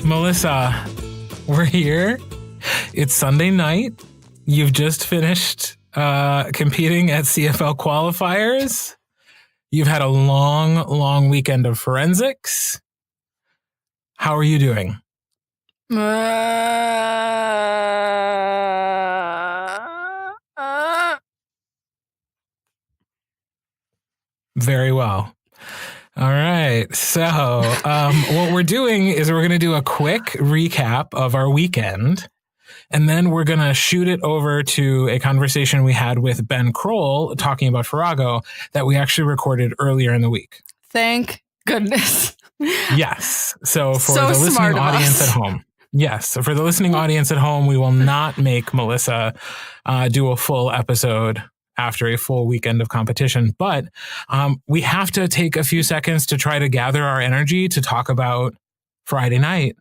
Malyssa, we're here. It's Sunday night. You've just finished competing at CFL qualifiers. You've had a long weekend of forensics. How are you doing? Very well. All right. So what we're doing is we're going to do a quick recap of our weekend, and then we're going to shoot it over to a conversation we had with Ben Kroll talking about Farrago that we actually recorded earlier in the week. Thank goodness. Yes. So for the listening audience at home. Yes. So for the listening audience at home, we will not make Malyssa do a full episode after a full weekend of competition. But we have to take a few seconds to try to gather our energy to talk about Friday night.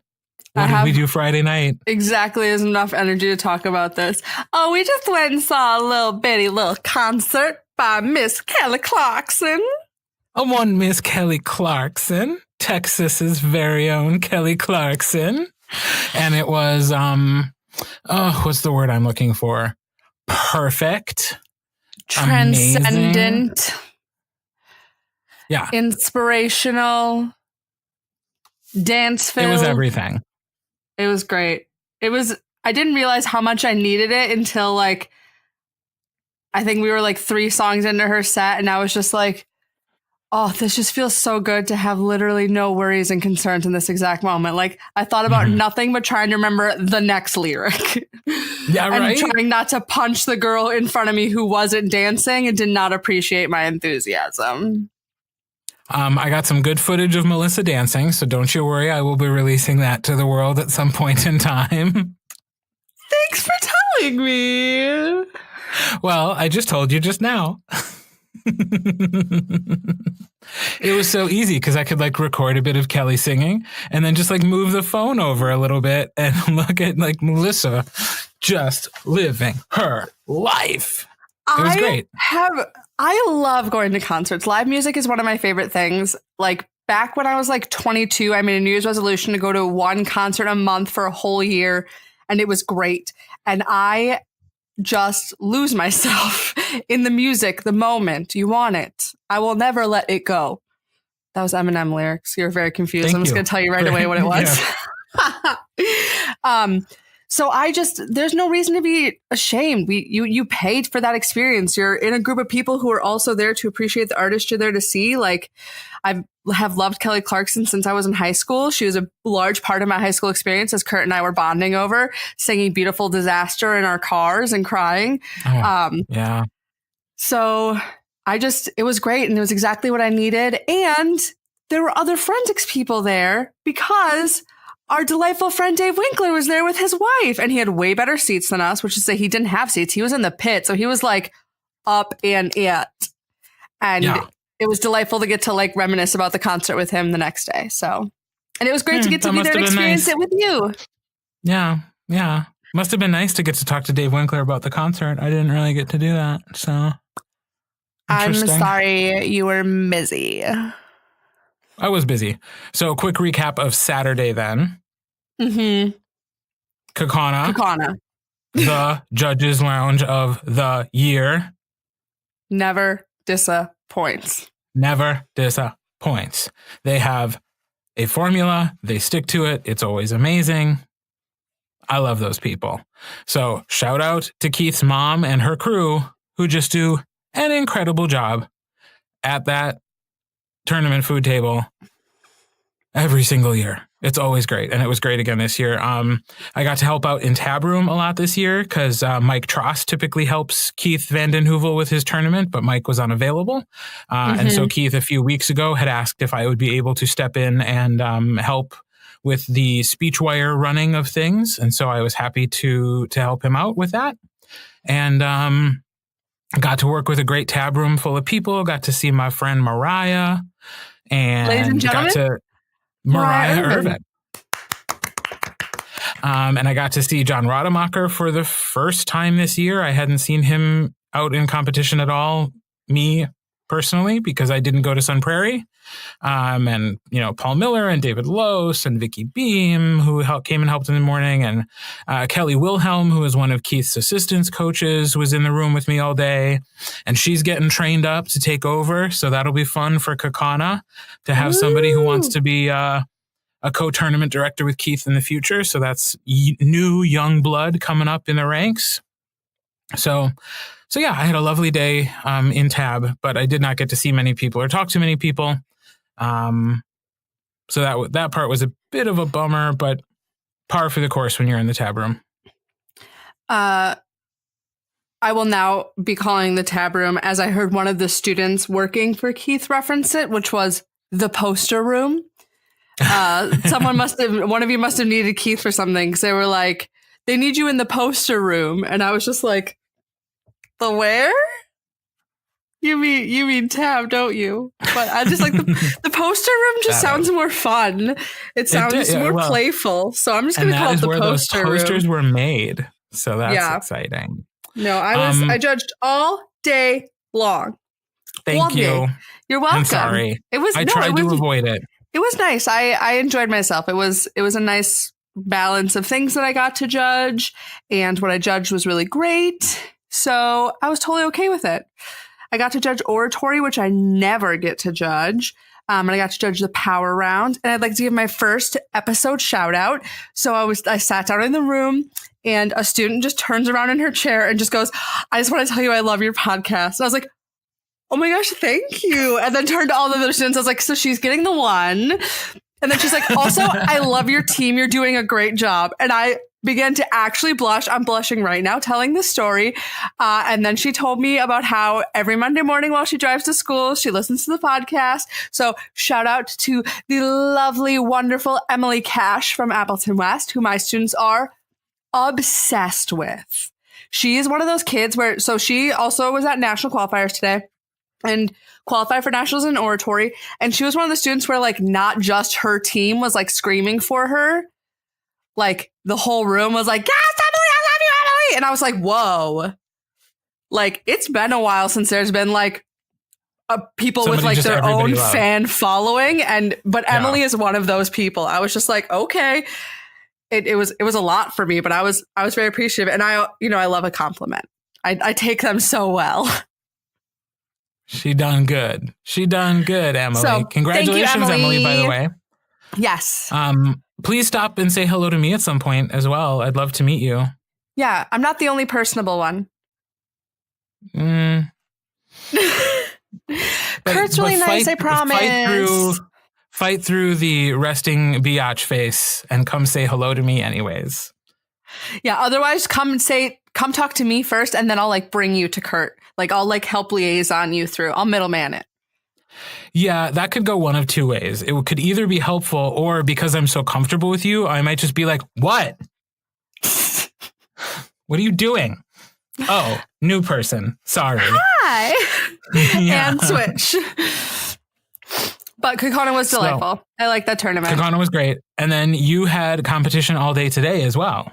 What did we do Friday night? Exactly as enough energy to talk about this. Oh, we just went and saw a little concert by Miss Kelly Clarkson. One Miss Kelly Clarkson, Texas's very own Kelly Clarkson. And it was, what's the word I'm looking for? Perfect. Transcendent. Amazing. Yeah. Inspirational. Dance-filled. It was everything. It was great. I didn't realize how much I needed it until I think we were 3 songs into her set, and I was just like, oh, this just feels so good to have literally no worries and concerns in this exact moment. I thought about nothing but trying to remember the next lyric. Yeah, right. And trying not to punch the girl in front of me who wasn't dancing and did not appreciate my enthusiasm. I got some good footage of Malyssa dancing, so don't you worry. I will be releasing that to the world at some point in time. Thanks for telling me. Well, I just told you just now. It was so easy because I could record a bit of Kelly singing and then just move the phone over a little bit and look at Malyssa just living her life. It was great. I love going to concerts. Live music is one of my favorite things. Back when I was 22, I made a New Year's resolution to go to 1 concert a month for a whole year, and it was great. And I just lose myself in the music the moment you want it. I will never let it go. That was Eminem lyrics. You're very confused. I'm just going to tell you right away what it was. Yeah. So there's no reason to be ashamed. You paid for that experience. You're in a group of people who are also there to appreciate the artist you're there to see. I have loved Kelly Clarkson since I was in high school. She was a large part of my high school experience as Kurt and I were bonding over, singing Beautiful Disaster in our cars and crying. Yeah. So it was great, and it was exactly what I needed. And there were other forensics people there because our delightful friend Dave Winkler was there with his wife, and he had way better seats than us, which is to say he didn't have seats. He was in the pit. So he was up and it. And it was delightful to get to reminisce about the concert with him the next day. So, and it was great to get to be there and experience it with you. Yeah. Yeah. Must have been nice to get to talk to Dave Winkler about the concert. I didn't really get to do that. So I'm sorry you were busy. I was busy. So quick recap of Saturday then. Mm-hmm. Kaukauna. The Judges Lounge of the year. Never disappoints. Never disappoints. They have a formula. They stick to it. It's always amazing. I love those people. So shout out to Keith's mom and her crew who just do an incredible job at that tournament food table every single year. It's always great. And it was great again this year. I got to help out in tab room a lot this year because Mike Trost typically helps Keith Van Den Heuvel with his tournament, but Mike was unavailable. And so Keith a few weeks ago had asked if I would be able to step in and help with the speech wire running of things. And so I was happy to help him out with that. And got to work with a great tab room full of people, got to see my friend Mariah. And ladies and gentlemen, Mariah Irvin. And I got to see John Rademacher for the first time this year. I hadn't seen him out in competition at all. Me, personally because I didn't go to Sun Prairie. And, Paul Miller and David Lose and Vicky Beam, who came and helped in the morning. And Kelly Wilhelm, who is one of Keith's assistance coaches, was in the room with me all day. And she's getting trained up to take over. So that'll be fun for Kaukauna to have somebody who wants to be a co-tournament director with Keith in the future. So that's new young blood coming up in the ranks. So yeah, I had a lovely day in Tab, but I did not get to see many people or talk to many people. So that part was a bit of a bummer, but par for the course when you're in the Tab room. I will now be calling the Tab room, as I heard one of the students working for Keith reference it, which was the poster room. One of you must have needed Keith for something, because they were like, they need you in the poster room. And I was just like, the where? You mean Tab, don't you? But I just like the poster room just sounds more fun. It sounds more playful. So I'm just going to call it the poster room. Those posters were made. So that's exciting. No, I judged all day long. Thank you. You're welcome. I'm sorry. I tried to avoid it. It was nice. I enjoyed myself. It was a nice balance of things that I got to judge, and what I judged was really great. So I was totally okay with it. I got to judge oratory, which I never get to judge. And I got to judge the power round. And I'd like to give my first episode shout out. So I sat down in the room, and a student just turns around in her chair and just goes, "I just want to tell you I love your podcast." And I was like, "Oh my gosh, thank you." And then turned to all the other students. I was like, "So she's getting the one." And then she's like, "Also, I love your team. You're doing a great job." And I began to actually blush. I'm blushing right now telling this story. And then she told me about how every Monday morning while she drives to school, she listens to the podcast. So shout out to the lovely, wonderful Emily Cash from Appleton West, who my students are obsessed with. She is one of those kids so she also was at national qualifiers today and qualified for nationals in oratory. And she was one of the students where like not just her team was like screaming for her. Like the whole room was like, "Yes, Emily, I love you, Emily." And I was like, whoa, like it's been a while since there's been like people with like their own fan following. But Emily is one of those people. I was just like, okay, it was a lot for me, but I was very appreciative. And I love a compliment. I take them so well. She done good, Emily. So, congratulations, thank you, Emily, by the way. Yes. Please stop and say hello to me at some point as well. I'd love to meet you. Yeah, I'm not the only personable one. Kurt's really nice, I promise. Fight through the resting biatch face and come say hello to me anyways. Yeah, otherwise come talk to me first, and then I'll like bring you to Kurt. Like I'll like help liaison you through. I'll middleman it. Yeah, that could go one of two ways. It could either be helpful, or because I'm so comfortable with you, I might just be like, "What? What are you doing?" "Oh, new person. Sorry." Hi. Yeah. And switch. But Kaukauna was delightful. So, I like that tournament. Kaukauna was great. And then you had competition all day today as well.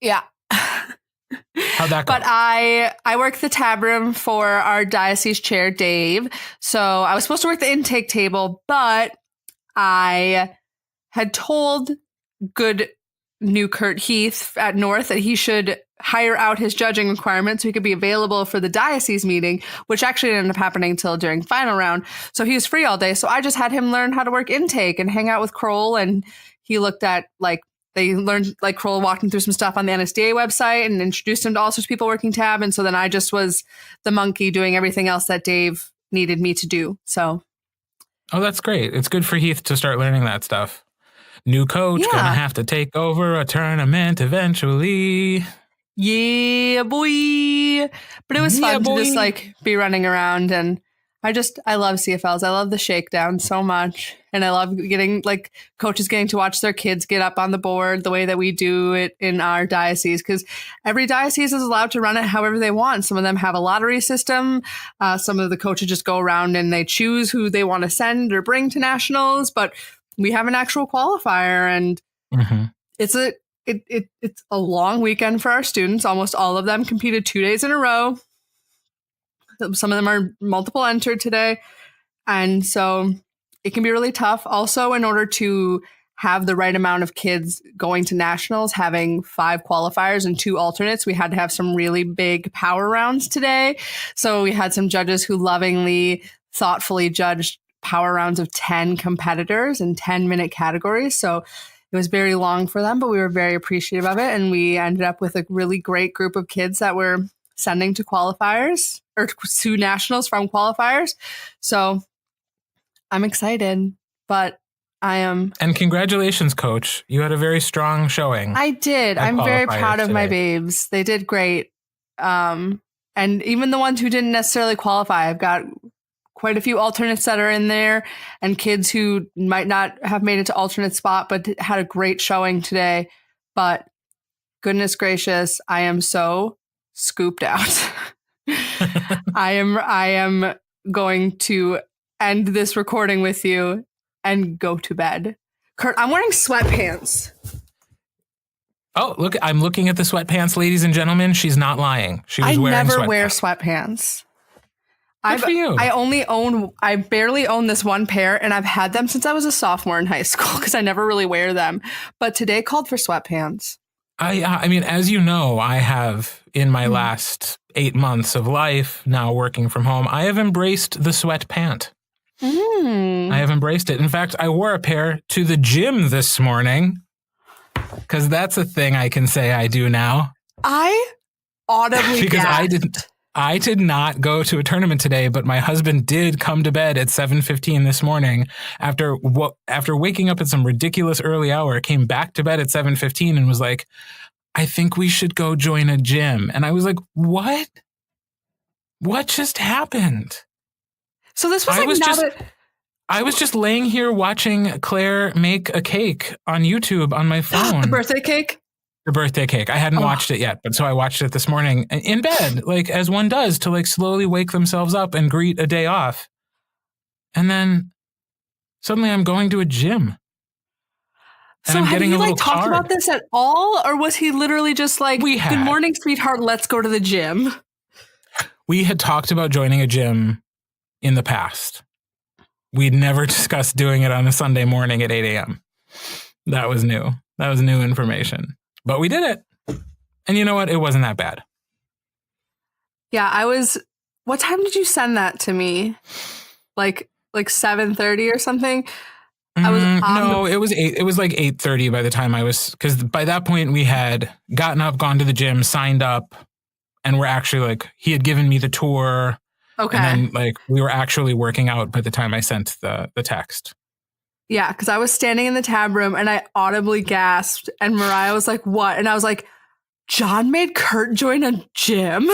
Yeah. How'd that go? But I work the tab room for our diocese chair, Dave. So I was supposed to work the intake table, but I had told good new Kurt Heath at North that he should hire out his judging requirements so he could be available for the diocese meeting, which actually didn't end up happening until during final round. So he was free all day. So I just had him learn how to work intake and hang out with Kroll. And he looked at they learned, like Kroll walked him through some stuff on the NSDA website and introduced him to all sorts of people working tab. And so then I just was the monkey doing everything else that Dave needed me to do. So. Oh, that's great. It's good for Heath to start learning that stuff. New coach, gonna have to take over a tournament eventually. Yeah, boy. But it was fun to just be running around, and I love CFLs. I love the shakedown so much. And I love getting coaches getting to watch their kids get up on the board the way that we do it in our diocese, because every diocese is allowed to run it however they want. Some of them have a lottery system. Some of the coaches just go around and they choose who they want to send or bring to nationals. But we have an actual qualifier, and it's a long weekend for our students. Almost all of them competed 2 days in a row. Some of them are multiple entered today. And so it can be really tough. Also, in order to have the right amount of kids going to nationals, having 5 qualifiers and 2 alternates, we had to have some really big power rounds today. So we had some judges who lovingly, thoughtfully judged power rounds of 10 competitors in 10-minute categories. So it was very long for them, but we were very appreciative of it. And we ended up with a really great group of kids that we're sending to qualifiers or to nationals from qualifiers. So I'm excited, but I am. And congratulations, coach. You had a very strong showing. I did. I'm very proud of my babes. They did great. And even the ones who didn't necessarily qualify, I've got quite a few alternates that are in there and kids who might not have made it to alternate spot, but had a great showing today. But goodness gracious, I am so scooped out. I am going to end this recording with you and go to bed. Kirt, I'm wearing sweatpants. Oh, look, I'm looking at the sweatpants, ladies and gentlemen. She's not lying. She was wearing sweatpants. I never wear sweatpants. Good for you. I barely own this one pair, and I've had them since I was a sophomore in high school because I never really wear them. But today called for sweatpants. I mean, as you know, I have in my last 8 months of life now working from home, I have embraced the sweat pant. I have embraced it. In fact, I wore a pair to the gym this morning because that's a thing I can say I do now. I audibly because I did not go to a tournament today, but my husband did come to bed at 7:15 this morning after waking up at some ridiculous early hour, came back to bed at 7:15 and was like, I think we should go join a gym. And I was like, what? What just happened? So this was I was just laying here watching Claire make a cake on YouTube on my phone. The birthday cake? The birthday cake. I hadn't watched it yet, but so I watched it this morning in bed, like as one does to like slowly wake themselves up and greet a day off. And then suddenly I'm going to a gym. And so I'm have getting you a little like talked card. about this at all? Or was he literally just like, good morning, sweetheart, let's go to the gym? We had talked about joining a gym in the past. We'd never discussed doing it on a Sunday morning at 8 a.m. That was new. That was new information. But we did it. And you know what? It wasn't that bad. Yeah, what time did you send that to me? Like 7:30 or something? It was 8. It was like 8:30 by the time because by that point we had gotten up, gone to the gym, signed up, and we're actually like, he had given me the tour. Okay. And then like we were actually working out by the time I sent the text. Yeah, because I was standing in the tab room and I audibly gasped and Mariah was like, what? And I was like, John made Kirt join a gym?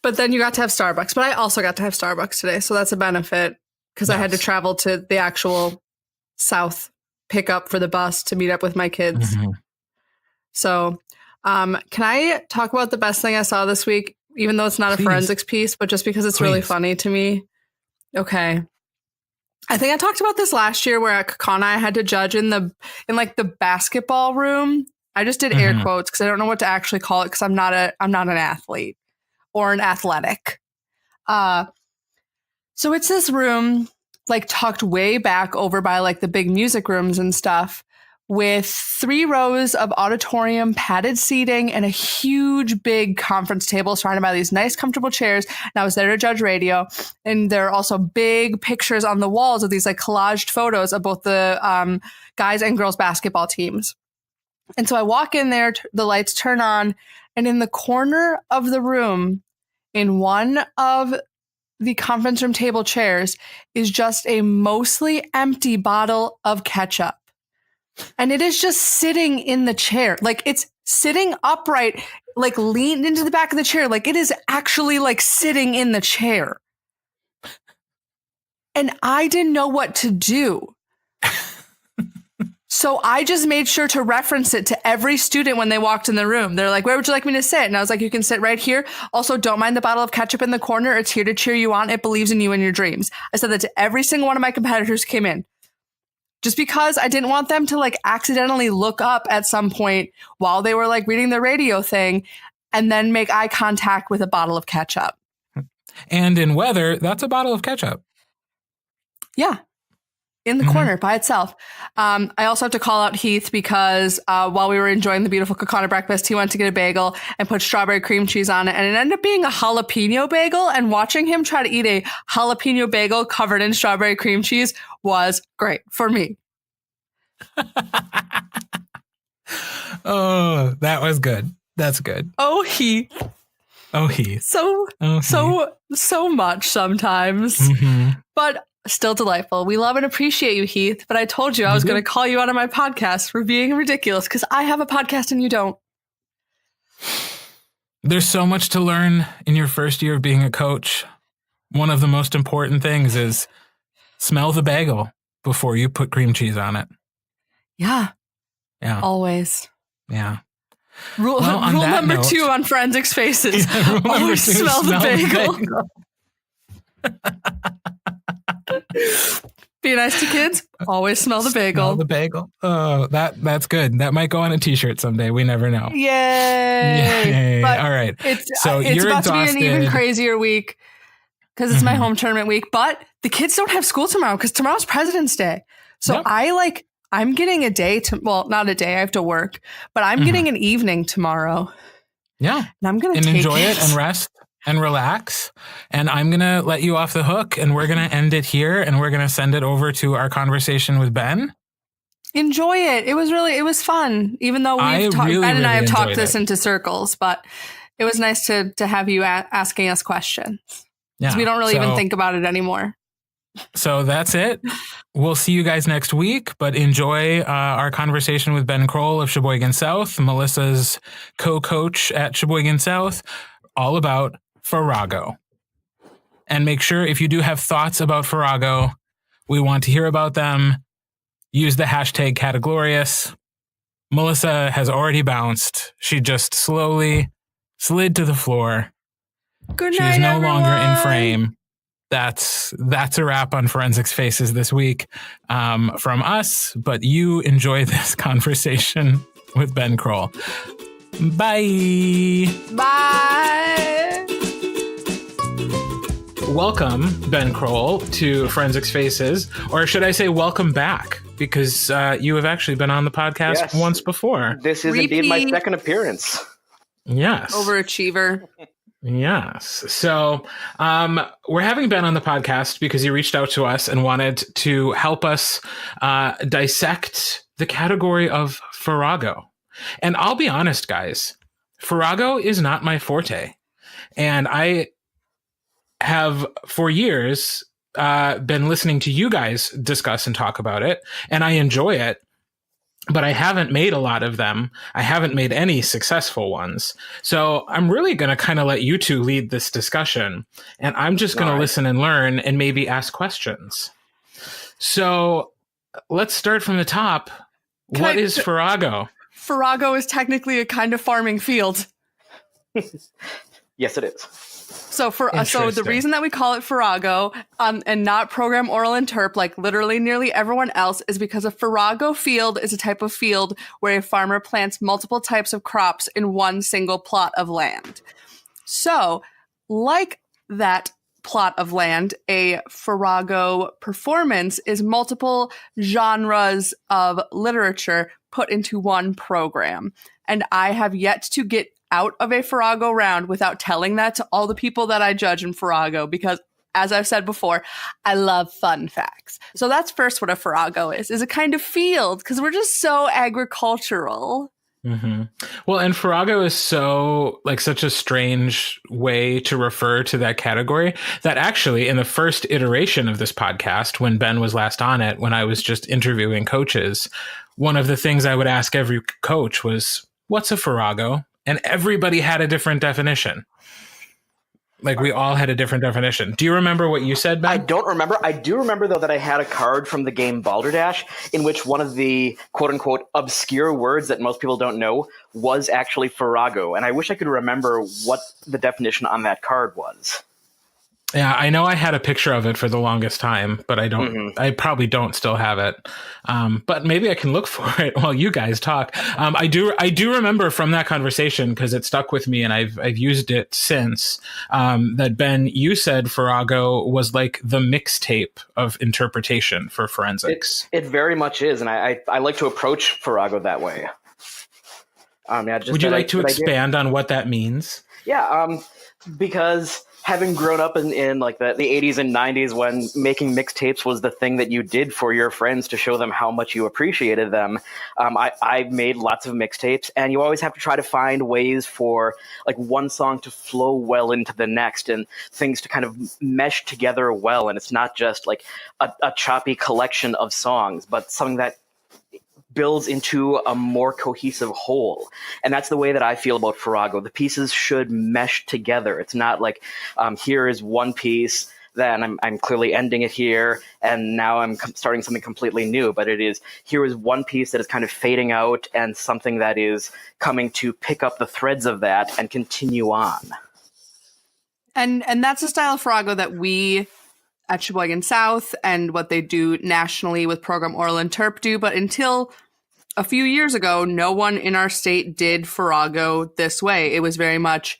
But then you got to have Starbucks. But I also got to have Starbucks today. So that's a benefit because I had to travel to the actual South pickup for the bus to meet up with my kids. Mm-hmm. So can I talk about the best thing I saw this week? Even though it's not a forensics piece, but just because it's really funny to me. Okay. I think I talked about this last year where at Kaukauna I had to judge in the basketball room. I just did air quotes because I don't know what to actually call it because I'm not an athlete or an athletic. So it's this room like tucked way back over by like the big music rooms and stuff with 3 rows of auditorium padded seating and a huge big conference table surrounded by these nice comfortable chairs. And I was there to judge radio. And there are also big pictures on the walls of these like collaged photos of both the guys and girls basketball teams. And so I walk in there, the lights turn on, and in the corner of the room, in one of the conference room table chairs, is just a mostly empty bottle of ketchup. And it is just sitting in the chair. Like it's sitting upright, like leaned into the back of the chair. Like it is actually like sitting in the chair. And I didn't know what to do. So I just made sure to reference it to every student when they walked in the room. They're like, where would you like me to sit? And I was like, you can sit right here. Also, don't mind the bottle of ketchup in the corner. It's here to cheer you on. It believes in you and your dreams. I said that to every single one of my competitors who came in. Just because I didn't want them to like accidentally look up at some point while they were like reading the radio thing and then make eye contact with a bottle of ketchup. And in weather, that's a bottle of ketchup. Yeah. In the corner by itself. I also have to call out Heath because while we were enjoying the beautiful Kaukauna breakfast, he went to get a bagel and put strawberry cream cheese on it. And it ended up being a jalapeno bagel. And watching him try to eat a jalapeno bagel covered in strawberry cream cheese was great for me. Oh, that was good. That's good. Oh, Heath. Oh, Heath. So much sometimes. But still delightful. We love and appreciate you, Heath. But I told you I was going to call you out on my podcast for being ridiculous because I have a podcast and you don't. There's so much to learn in your first year of being a coach. One of the most important things is smell the bagel before you put cream cheese on it. Yeah. Yeah. Always. Yeah. Rule number 2 on Forensics Faces. Yeah, always smell the bagel. Be nice to kids. Always smell the bagel. Smell the bagel. Oh, that's good. That might go on a t-shirt someday. We never know. Yay. All right. It's you're about exhausted. to be an even crazier week because it's my home tournament week. But the kids don't have school tomorrow because tomorrow's President's Day. So I'm getting a day not a day. I have to work, but I'm getting an evening tomorrow. Yeah. And I'm going to enjoy it and rest and relax. And I'm going to let you off the hook and we're going to end it here and we're going to send it over to our conversation with Ben. Enjoy it. It was fun, even though Ben and I have talked this into circles, but it was nice to have you asking us questions. Yeah. We don't really even think about it anymore. So that's it. We'll see you guys next week, but enjoy our conversation with Ben Kroll of Sheboygan South, Melyssa's co-coach at Sheboygan South, all about Farrago. And make sure if you do have thoughts about Farrago, we want to hear about them. Use the hashtag Categlorious. Malyssa has already bounced. She just slowly slid to the floor. Good night, She is no everyone. longer in frame. That's a wrap on Forensics Faces this week from us, but you enjoy this conversation with Ben Kroll. Bye. Bye. Welcome, Ben Kroll, to Forensics Faces, or should I say welcome back, because you have actually been on the podcast once before. This is indeed my second appearance. Yes. Overachiever. Yes. So we're having Ben on the podcast because he reached out to us and wanted to help us dissect the category of Farrago. And I'll be honest, guys, Farrago is not my forte. And I have for years been listening to you guys discuss and talk about it, and I enjoy it. But I haven't made a lot of them. I haven't made any successful ones. So I'm really going to kind of let you two lead this discussion. And I'm just going to listen and learn and maybe ask questions. So let's start from the top. What is Farrago? Farrago is technically a kind of farming field. Yes, it is. So the reason that we call it Farrago and not program oral interp like literally nearly everyone else is because a Farrago field is a type of field where a farmer plants multiple types of crops in one single plot of land. So, like that plot of land, a Farrago performance is multiple genres of literature put into one program. And I have yet to get out of a Farrago round without telling that to all the people that I judge in Farrago because, as I've said before, I love fun facts. So that's first what a Farrago is a kind of field because we're just so agricultural. Mm-hmm. Well, and Farrago is such a strange way to refer to that category that actually in the first iteration of this podcast, when Ben was last on it, when I was just interviewing coaches, one of the things I would ask every coach was, what's a Farrago? And everybody had a different definition. Like we all had a different definition. Do you remember what you said, Ben? I don't remember. I do remember, though, that I had a card from the game Balderdash in which one of the quote-unquote obscure words that most people don't know was actually Farrago. And I wish I could remember what the definition on that card was. Yeah, I know I had a picture of it for the longest time, but I don't. Mhm. I probably don't still have it. But maybe I can look for it while you guys talk. I do remember from that conversation, because it stuck with me, and I've used it since. That Ben, you said Farrago was like the mixtape of interpretation for forensics. It very much is, and I like to approach Farrago that way. Would you like to expand on what that means? Yeah, because having grown up in like the 80s and 90s when making mixtapes was the thing that you did for your friends to show them how much you appreciated them, I made lots of mixtapes, and you always have to try to find ways for like one song to flow well into the next and things to kind of mesh together well, and it's not just like a choppy collection of songs, but something that builds into a more cohesive whole. And that's the way that I feel about Farrago. The pieces should mesh together. It's not like here is one piece, then I'm clearly ending it here, and now I'm starting something completely new. But it is, here is one piece that is kind of fading out and something that is coming to pick up the threads of that and continue on. And that's the style of Farrago that we at Sheboygan South and what they do nationally with program Oral Interp do. But until a few years ago, no one in our state did Farrago this way. It was very much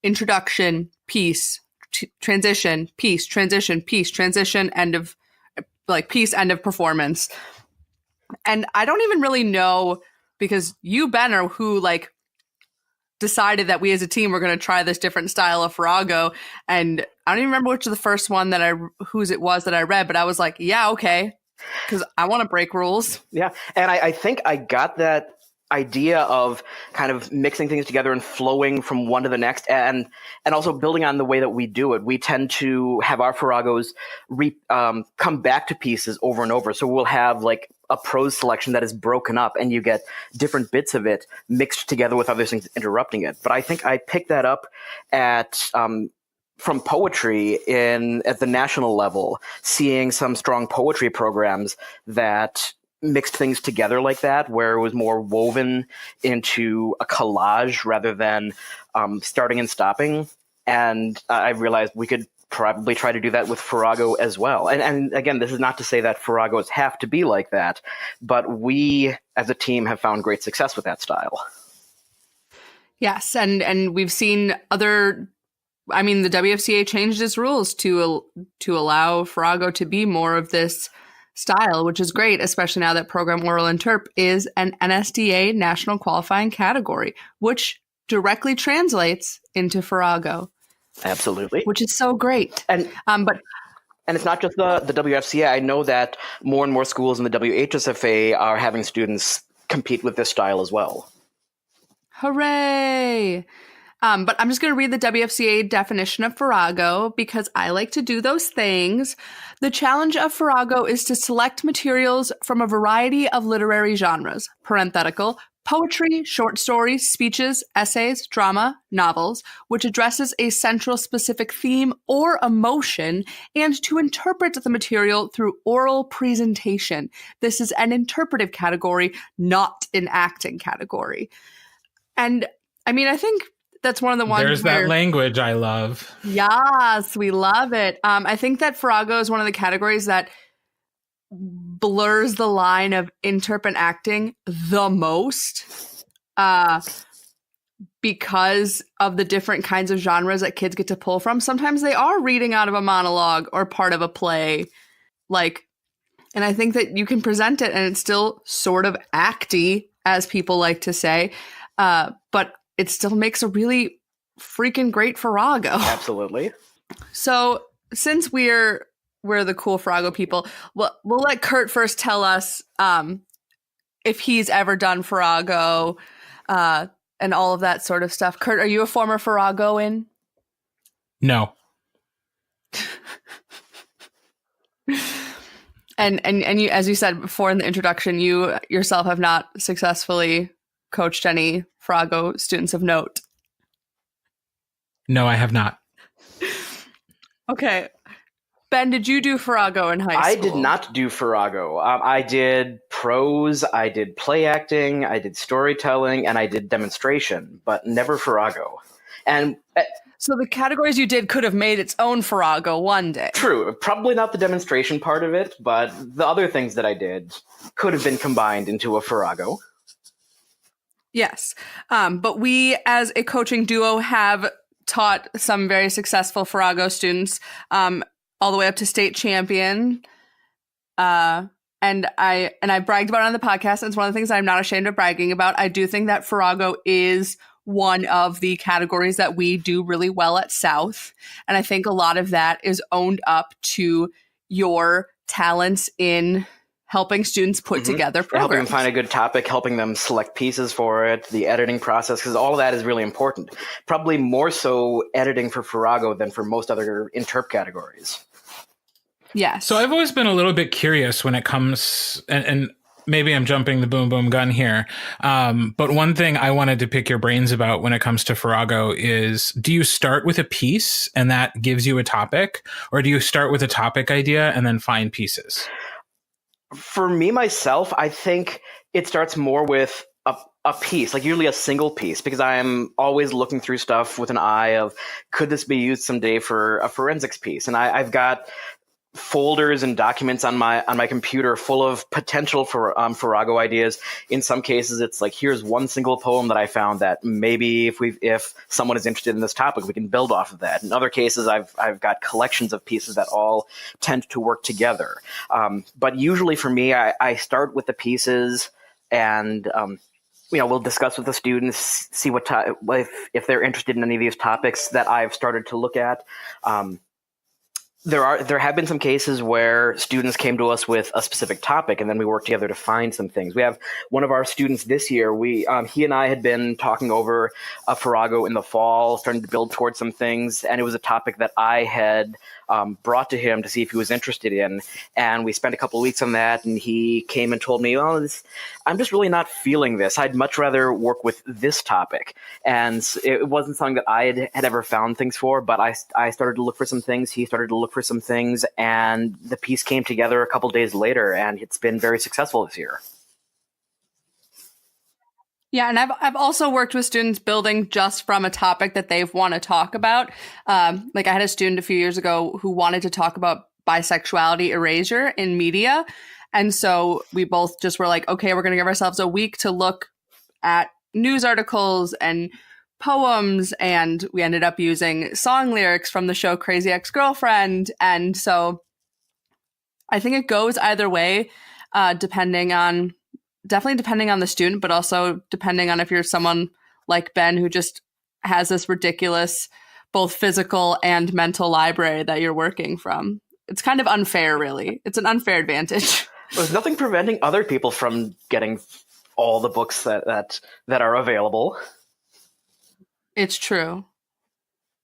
introduction, piece, transition, piece, transition, piece, transition, end of performance. And I don't even really know, because you, Ben, are who like decided that we as a team were going to try this different style of Farrago. And I don't even remember which of the first one whose it was that I read, but I was like, yeah, okay, because I want to break rules. Yeah, and I think I got that idea of kind of mixing things together and flowing from one to the next, and also building on the way that we do it. We tend to have our Farragos come back to pieces over and over. So we'll have like a prose selection that is broken up, and you get different bits of it mixed together with other things interrupting it. But I think I picked that up from poetry at the national level, seeing some strong poetry programs that mixed things together like that, where it was more woven into a collage rather than starting and stopping. And I realized we could probably try to do that with Farrago as well. And again, this is not to say that Farragos have to be like that, but we as a team have found great success with that style. Yes, and we've seen the WFCA changed its rules to allow Farrago to be more of this style, which is great, especially now that program Oral Interp is an NSDA national qualifying category, which directly translates into Farrago. Absolutely. Which is so great. And it's not just the WFCA. I know that more and more schools in the WHSFA are having students compete with this style as well. Hooray! But I'm just going to read the WFCA definition of Farrago because I like to do those things. The challenge of Farrago is to select materials from a variety of literary genres, parenthetical, poetry, short stories, speeches, essays, drama, novels, which addresses a central specific theme or emotion, and to interpret the material through oral presentation. This is an interpretive category, not an acting category. And I mean, I think that's one of the ones There's that language I love. Yes, we love it. I think that Farrago is one of the categories that blurs the line of interp and acting the most because of the different kinds of genres that kids get to pull from. Sometimes they are reading out of a monologue or part of a play. And I think that you can present it and it's still sort of acty, as people like to say, but it still makes a really freaking great Farrago. Absolutely. So since we're the cool Farrago people, we'll let Kirt first tell us if he's ever done Farrago and all of that sort of stuff. Kirt, are you a former Farragoan? No. And you, as you said before in the introduction, you yourself have not successfully coached any Farrago students of note. No, I have not. Okay. Ben, did you do Farrago in high school? I did not do Farrago. I did prose, I did play acting, I did storytelling, and I did demonstration, but never Farrago. And So the categories you did could have made its own Farrago one day. True. Probably not the demonstration part of it, but the other things that I did could have been combined into a Farrago. Yes. But we, as a coaching duo, have taught some very successful Farrago students all the way up to state champion. And I bragged about it on the podcast. And it's one of the things I'm not ashamed of bragging about. I do think that Farrago is one of the categories that we do really well at South. And I think a lot of that is owned up to your talents in helping students put together programs. Helping them find a good topic, helping them select pieces for it, the editing process, because all of that is really important. Probably more so editing for Farrago than for most other interp categories. Yes. So I've always been a little bit curious when it comes, and maybe I'm jumping the boom boom gun here. But one thing I wanted to pick your brains about when it comes to Farrago is, do you start with a piece and that gives you a topic, or do you start with a topic idea and then find pieces? For me, myself, I think it starts more with a piece, like usually a single piece, because I'm always looking through stuff with an eye of, could this be used someday for a forensics piece? And I've got folders and documents on my computer full of potential for Farrago ideas. In some cases, it's like, here's one single poem that I found that maybe if someone is interested in this topic, we can build off of that. In other cases, I've got collections of pieces that all tend to work together. But usually for me, I start with the pieces and we'll discuss with the students, see what if they're interested in any of these topics that I've started to look at. There have been some cases where students came to us with a specific topic, and then we worked together to find some things. We have one of our students this year. He and I had been talking over a Farrago in the fall, starting to build towards some things, and it was a topic that I had brought to him to see if he was interested in. And we spent a couple of weeks on that, and he came and told me, well, I'm just really not feeling this. I'd much rather work with this topic. And it wasn't something that I had ever found things for, but I started to look for some things. He started to look for some things, and the piece came together a couple days later, and it's been very successful this year. Yeah, and I've also worked with students building just from a topic that they want to talk about. Like I had a student a few years ago who wanted to talk about bisexuality erasure in media. And so we both just were like, okay, we're going to give ourselves a week to look at news articles and poems. And we ended up using song lyrics from the show Crazy Ex-Girlfriend. And so I think it goes either way, depending on the student, but also depending on if you're someone like Ben who just has this ridiculous both physical and mental library that you're working from. It's kind of unfair, really. It's an unfair advantage. There's nothing preventing other people from getting all the books that are available. It's true.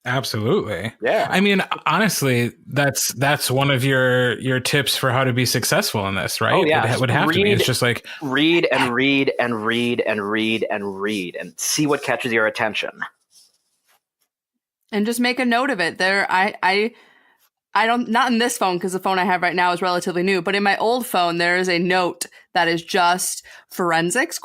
Absolutely. Yeah. I mean, honestly, that's one of your tips for how to be successful in this, right? Oh, yeah. It would have to be. It's just like read and read and read and read and read and see what catches your attention. And just make a note of it. I don't, not in this phone because the phone I have right now is relatively new, but in my old phone, there is a note that is just forensics ?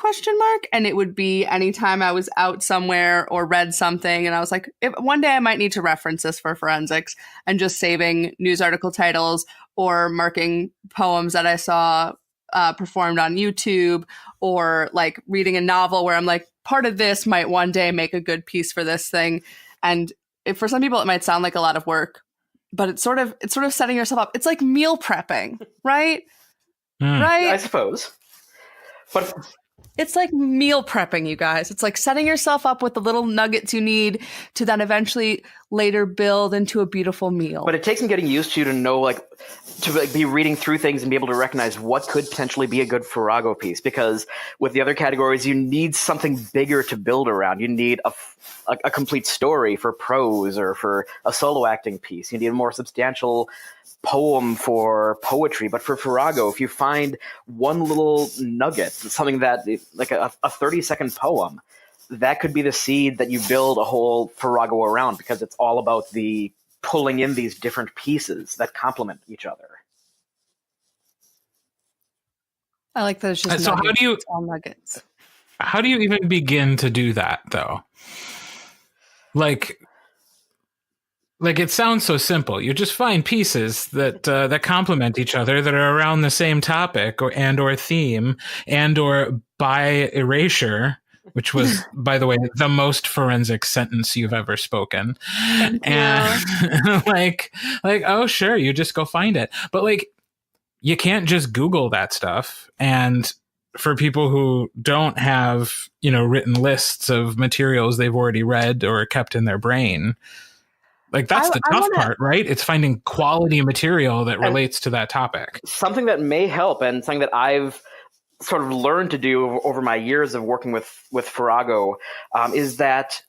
And it would be anytime I was out somewhere or read something. And I was like, one day I might need to reference this for forensics, and just saving news article titles or marking poems that I saw performed on YouTube, or like reading a novel where I'm like, part of this might one day make a good piece for this thing. And for some people, it might sound like a lot of work, but it's sort of setting yourself up. It's like meal prepping, right? Right? I suppose. But it's like meal prepping, you guys. It's like setting yourself up with the little nuggets you need to then eventually later build into a beautiful meal. But it takes some getting used to know, to be reading through things and be able to recognize what could potentially be a good Farrago piece. Because with the other categories, you need something bigger to build around. You need a complete story for prose or for a solo acting piece. You need a more substantial poem for poetry. But for Farrago, if you find one little nugget, something that like a 30-second poem, that could be the seed that you build a whole Farrago around, because it's all about the pulling in these different pieces that complement each other. I like that it's just so nuggets. All nuggets. How do you even begin to do that, though? Like, Like, it sounds so simple. You just find pieces that complement each other, that are around the same topic or theme, or by erasure, which was, by the way, the most forensic sentence you've ever spoken. Thank you. And like, oh, sure, you just go find it. But like, you can't just Google that stuff. And for people who don't have, written lists of materials they've already read or kept in their brain, like, that's the tough part, right? It's finding quality material that relates to that topic. Something that may help, and something that I've sort of learned to do over my years of working with Farrago, is that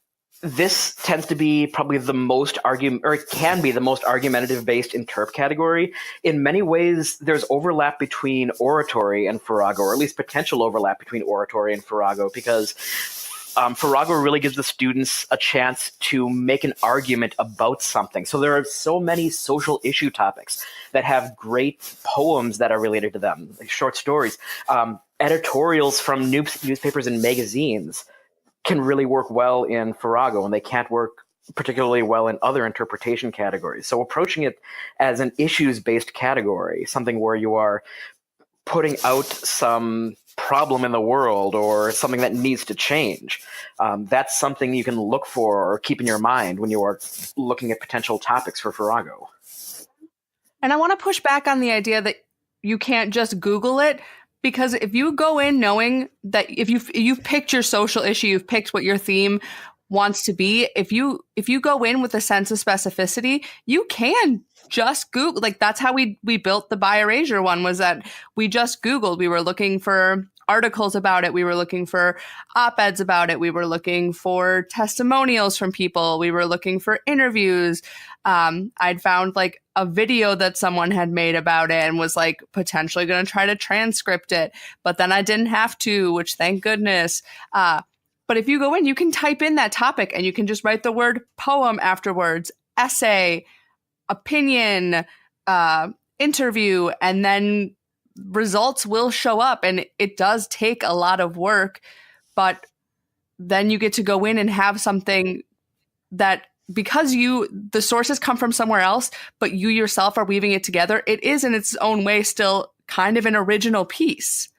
this tends to be probably the most it can be the most argumentative based interp category. In many ways, there's overlap between oratory and Farrago, or at least potential overlap between oratory and Farrago, because Farrago really gives the students a chance to make an argument about something. So there are so many social issue topics that have great poems that are related to them, like short stories. Editorials from newspapers and magazines can really work well in Farrago, and they can't work particularly well in other interpretation categories. So approaching it as an issues-based category, something where you are putting out some problem in the world or something that needs to change, that's something you can look for or keep in your mind when you are looking at potential topics for Farrago. And I want to push back on the idea that you can't just Google it, because if you go in knowing that if you've picked your social issue, you've picked what your theme wants to be, if you go in with a sense of specificity, you can just Google. Like, that's how we built the by erasure one, was that we just Googled. We were looking for articles about it. We were looking for op-eds about it. We were looking for testimonials from people. We were looking for interviews. I'd found like a video that someone had made about it and was like potentially going to try to transcript it, but then I didn't have to, which thank goodness. But if you go in, you can type in that topic and you can just write the word poem afterwards, essay, opinion, interview, and then results will show up. And it does take a lot of work, but then you get to go in and have something that, because the sources come from somewhere else, but you yourself are weaving it together, it is in its own way still kind of an original piece.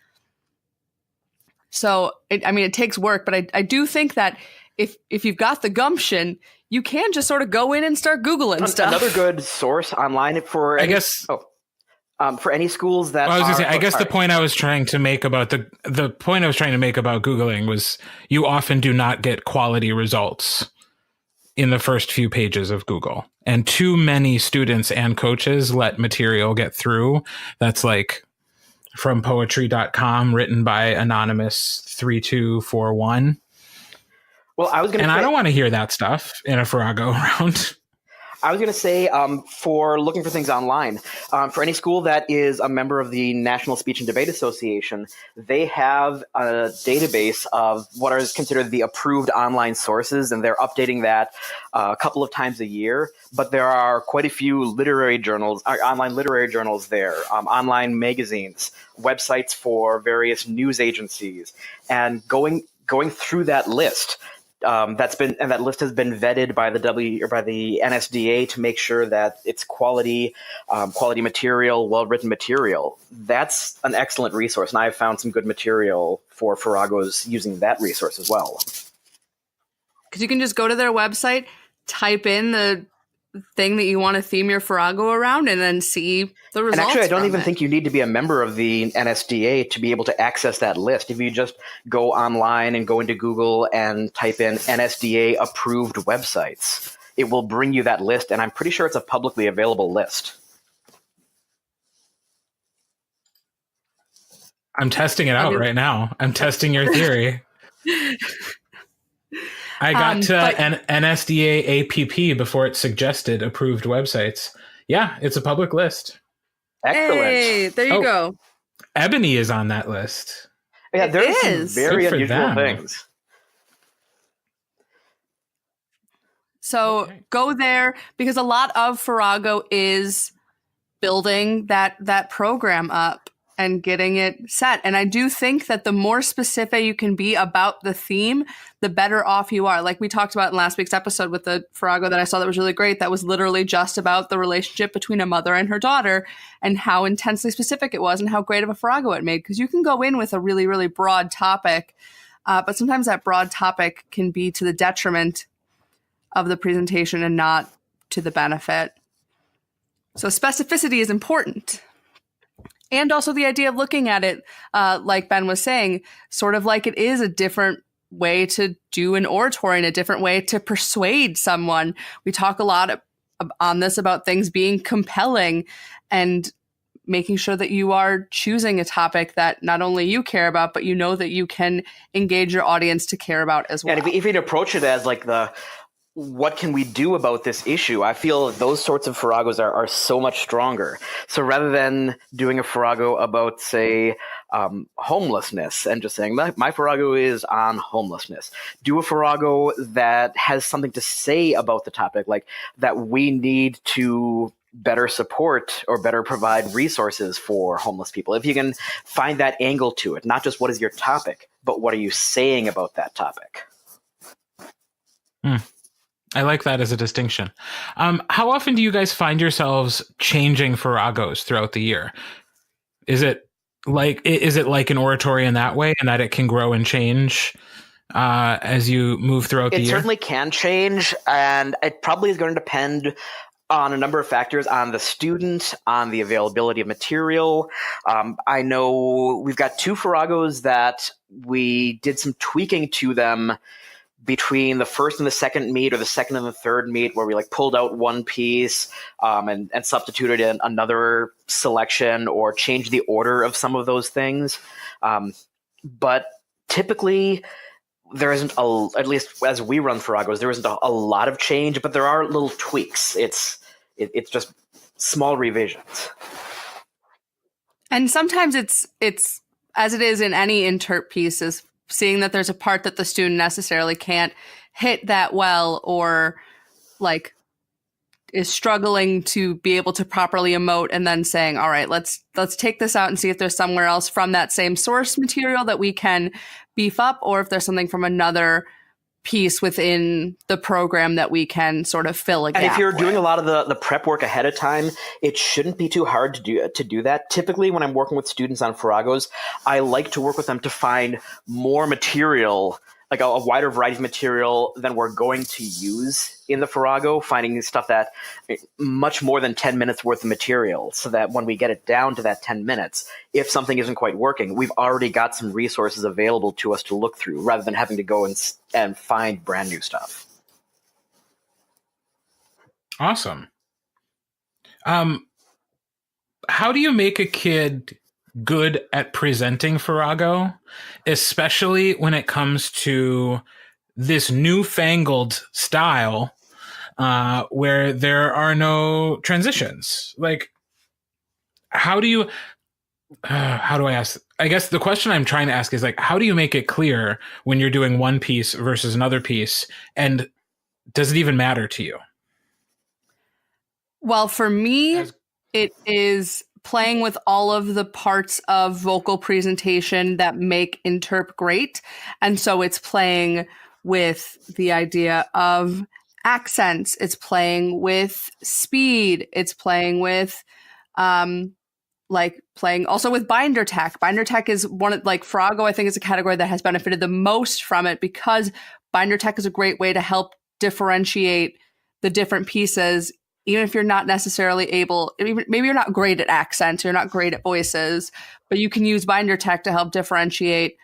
So, it takes work, but I do think that if you've got the gumption, you can just sort of go in and start Googling stuff. Another good source online for, for any schools that the point I was trying to make about the point I was trying to make about Googling was, you often do not get quality results in the first few pages of Google, and too many students and coaches let material get through that's like from poetry.com, written by anonymous 3241. Well, I don't want to hear that stuff in a Farrago round. I was going to say, for looking for things online, for any school that is a member of the National Speech and Debate Association, they have a database of what are considered the approved online sources, and they're updating that a couple of times a year. But there are quite a few literary journals, online literary journals there, online magazines, websites for various news agencies, and going through that list. That list has been vetted by the NSDA to make sure that it's quality material, well-written material. That's an excellent resource, and I've found some good material for Farrago's using that resource as well. Because you can just go to their website, type in the thing that you want to theme your Farrago around, and then see the results. And actually, I don't even think you need to be a member of the NSDA to be able to access that list. If you just go online and go into Google and type in NSDA approved websites, it will bring you that list, and I'm pretty sure it's a publicly available list. I'm testing it out right now. I'm testing your theory. I got to an NSDA APP before it suggested approved websites. Yeah, it's a public list. Excellent. Hey, there you go. Ebony is on that list. Yeah, there's some very unusual things. So go there, because a lot of Farrago is building that program up. and getting it set. And I do think that the more specific you can be about the theme, the better off you are. Like we talked about in last week's episode with the Farrago that I saw that was really great. That was literally just about the relationship between a mother and her daughter and how intensely specific it was and how great of a Farrago it made. Because you can go in with a really, really broad topic, but sometimes that broad topic can be to the detriment of the presentation and not to the benefit. So specificity is important. And also the idea of looking at it, like Ben was saying, sort of like it is a different way to do an oratory and a different way to persuade someone. We talk a lot on this about things being compelling and making sure that you are choosing a topic that not only you care about, but you know that you can engage your audience to care about as well. And if you approach it as like what can we do about this issue? I feel those sorts of Farragos are so much stronger. So rather than doing a Farrago about, say, homelessness and just saying, my Farrago is on homelessness, do a Farrago that has something to say about the topic, like that we need to better support or better provide resources for homeless people. If you can find that angle to it, not just what is your topic, but what are you saying about that topic? I like that as a distinction. How often do you guys find yourselves changing Farragos throughout the year? Is it like an oratory in that way, and that it can grow and change as you move throughout the year? It certainly can change, and it probably is going to depend on a number of factors, on the student, on the availability of material. I know we've got 2 Farragos that we did some tweaking to them between the first and the second meet, or the second and the third meet, where we like pulled out one piece and substituted in another selection or changed the order of some of those things. But typically there isn't, at least as we run Farragos, there isn't a lot of change, but there are little tweaks. It's just small revisions. And sometimes it's as it is in any interp piece, is seeing that there's a part that the student necessarily can't hit that well, or like is struggling to be able to properly emote, and then saying, all right, let's take this out and see if there's somewhere else from that same source material that we can beef up, or if there's something from another piece within the program that we can sort of fill a gap. And if you're doing a lot of the prep work ahead of time, it shouldn't be too hard to do that. Typically, when I'm working with students on Farragos, I like to work with them to find more material, like a wider variety of material than we're going to use in the Farrago, finding stuff that much more than 10 minutes worth of material, so that when we get it down to that 10 minutes, if something isn't quite working, we've already got some resources available to us to look through, rather than having to go and find brand new stuff. Awesome. How do you make a kid good at presenting Farrago, especially when it comes to this newfangled style where there are no transitions? Like, how do I ask? I guess the question I'm trying to ask is like, how do you make it clear when you're doing one piece versus another piece? And does it even matter to you? Well, for me, it is playing with all of the parts of vocal presentation that make interp great. And so it's playing with the idea of accents. It's playing with speed. It's playing with, playing also with binder tech. Binder tech is one of, like, Farrago, I think, is a category that has benefited the most from it, because binder tech is a great way to help differentiate the different pieces. Even if you're not necessarily able, maybe you're not great at accents, you're not great at voices, but you can use binder tech to help differentiate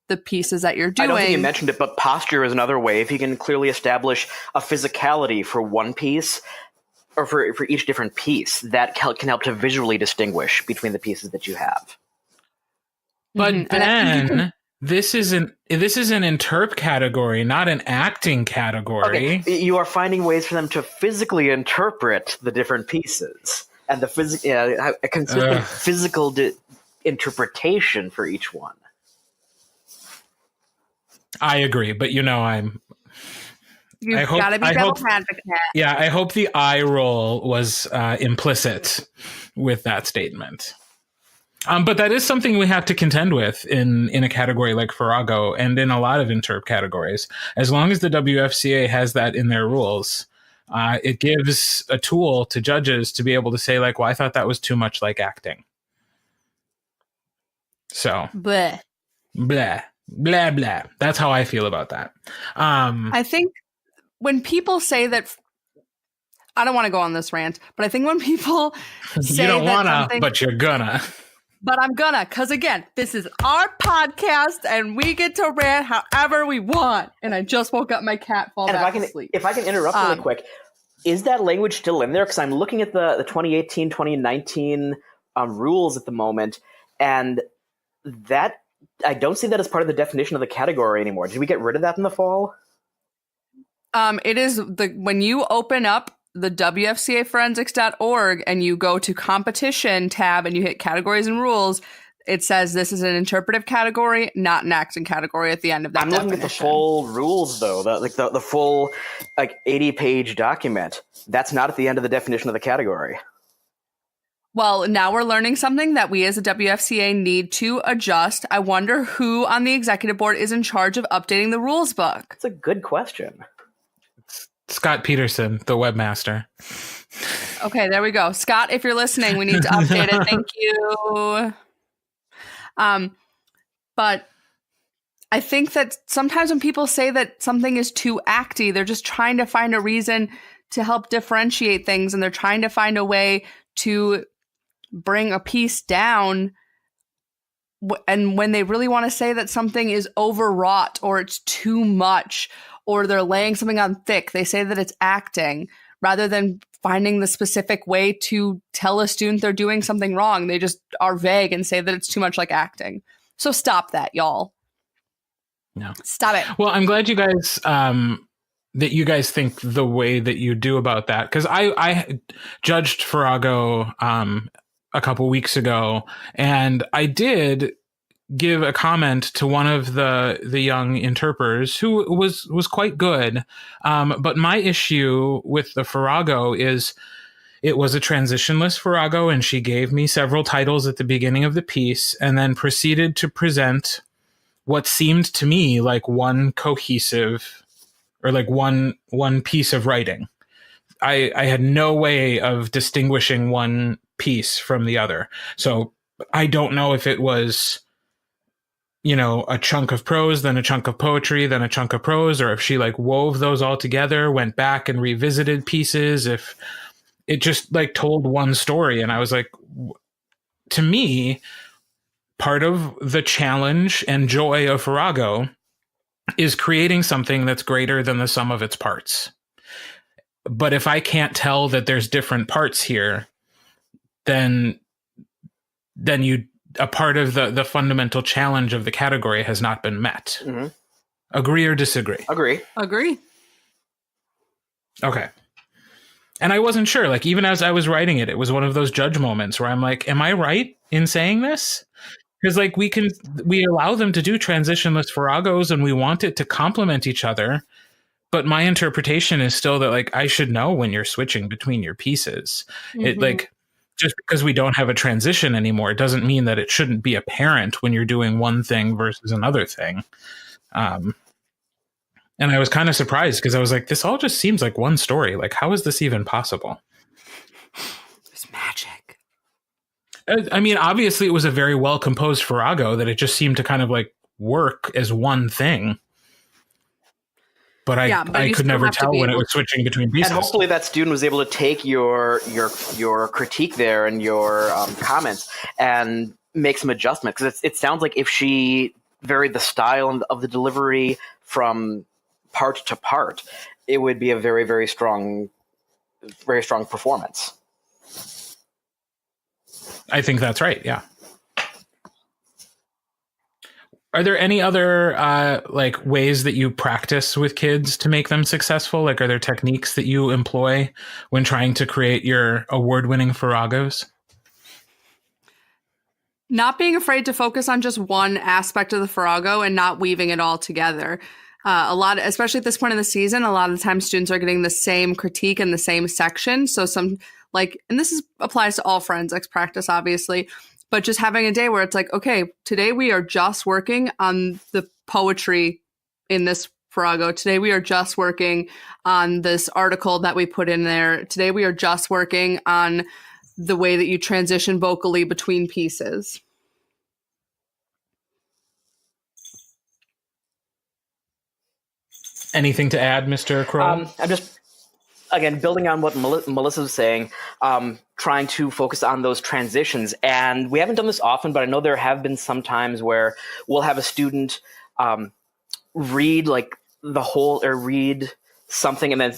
the pieces that you're doing. I don't think you mentioned it, but posture is another way. If you can clearly establish a physicality for one piece, or for each different piece, that can help to visually distinguish between the pieces that you have. But Ben, this is an interp category, not an acting category. Okay. You are finding ways for them to physically interpret the different pieces, and a consistent physical interpretation for each one. I agree, but You've got to be devil's advocate. Yeah, I hope the eye roll was implicit with that statement. But that is something we have to contend with in a category like Farrago and in a lot of interp categories. As long as the WFCA has that in their rules, it gives a tool to judges to be able to say, like, well, I thought that was too much like acting. So, Bleh. blah, blah, blah. That's how I feel about that. I think when people say that, I don't want to go on this rant, but I think when people say you don't that want to, but you're gonna. But I'm gonna, because again, this is our podcast and we get to rant however we want. And I just woke up my cat fall back to sleep. If I can interrupt really quick, is that language still in there? Because I'm looking at the 2018, 2019 rules at the moment, and that I don't see that as part of the definition of the category anymore. Did we get rid of that in the fall? It is when you open up the WFCAforensics.org and you go to competition tab and you hit categories and rules, it says this is an interpretive category, not an acting category at the end of that definition. I'm looking at the full rules, though, the full 80-page document. That's not at the end of the definition of the category. Well, now we're learning something that we as a WFCA need to adjust. I wonder who on the executive board is in charge of updating the rules book. That's a good question. Scott Peterson, the webmaster. Okay, there we go. Scott, if you're listening, we need to update it. Thank you. But I think that sometimes when people say that something is too acty, they're just trying to find a reason to help differentiate things, and they're trying to find a way to bring a piece down. And when they really want to say that something is overwrought or it's too much, or they're laying something on thick, they say that it's acting rather than finding the specific way to tell a student they're doing something wrong. They just are vague and say that it's too much like acting. So stop that, y'all. No. Stop it. Well, I'm glad you guys that you guys think the way that you do about that, because I judged Farrago a couple weeks ago, and I did give a comment to one of the young interpreters who was quite good. But my issue with the Farrago is it was a transitionless Farrago, and she gave me several titles at the beginning of the piece and then proceeded to present what seemed to me like one cohesive or like one piece of writing. I had no way of distinguishing one piece from the other. So I don't know if it was, a chunk of prose, then a chunk of poetry, then a chunk of prose, or if she like wove those all together, went back and revisited pieces, if it just like told one story. And I was like, to me, part of the challenge and joy of Farrago is creating something that's greater than the sum of its parts. But if I can't tell that there's different parts here, then a part of the fundamental challenge of the category has not been met. Mm-hmm. Agree or disagree? Agree. Okay. And I wasn't sure, like, even as I was writing it, it was one of those judge moments where I'm like, am I right in saying this? Because like we allow them to do transitionless Farragos and we want it to complement each other. But my interpretation is still that like, I should know when you're switching between your pieces. Mm-hmm. It like, just because we don't have a transition anymore, it doesn't mean that it shouldn't be apparent when you're doing one thing versus another thing. And I was kind of surprised because I was like, this all just seems like one story. Like, how is this even possible? It's magic. I mean, obviously it was a very well composed Farrago that it just seemed to kind of like work as one thing. But I could never tell when it was switching between pieces. And hopefully that student was able to take your critique there and your comments and make some adjustments. Because it sounds like if she varied the style of the delivery from part to part, it would be a very, very strong performance. I think that's right. Yeah. Are there any other like ways that you practice with kids to make them successful? Like, are there techniques that you employ when trying to create your award-winning Farragos? Not being afraid to focus on just one aspect of the Farrago and not weaving it all together. Especially at this point in the season, a lot of the time students are getting the same critique in the same section. So and this applies to all forensics practice, obviously. But just having a day where it's like, okay, today we are just working on the poetry in this Farrago. Today we are just working on this article that we put in there. Today we are just working on the way that you transition vocally between pieces. Anything to add, Mr. Kroll? I'm just, again, building on what Malyssa was saying, trying to focus on those transitions. And we haven't done this often, but I know there have been some times where we'll have a student read like the whole, or read something, and then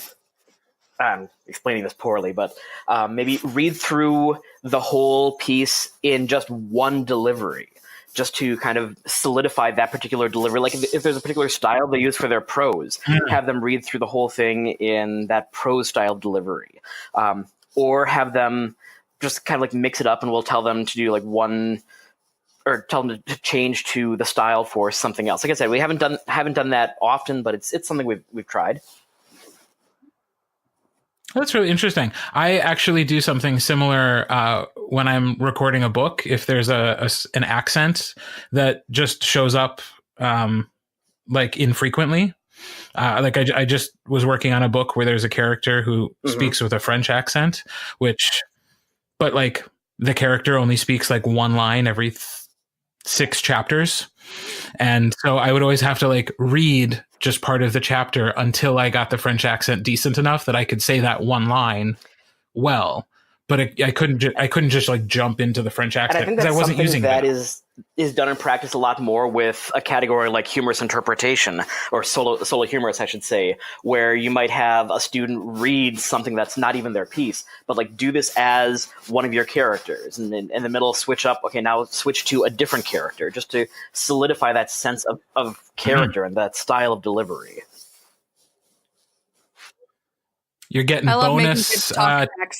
I'm explaining this poorly, but maybe read through the whole piece in just one delivery, just to kind of solidify that particular delivery. Like if there's a particular style they use for their prose, have them read through the whole thing in that prose style delivery. Or have them just kind of like mix it up, and we'll tell them to do like one, or tell them to change to the style for something else. Like I said, we haven't done that often, but it's something we've tried. That's really interesting. I actually do something similar when I'm recording a book. If there's an accent that just shows up like infrequently, like I just was working on a book where there's a character who speaks with a French accent, but like the character only speaks like one line every 6 chapters. And so I would always have to like read just part of the chapter until I got the French accent decent enough that I could say that one line well. But I couldn't just like jump into the French accent because I wasn't using that. Is done in practice a lot more with a category like humorous interpretation, or solo humorous, I should say, where you might have a student read something that's not even their piece, but like do this as one of your characters, and then in the middle switch up. Okay, now switch to a different character, just to solidify that sense of character and that style of delivery. You're getting bonus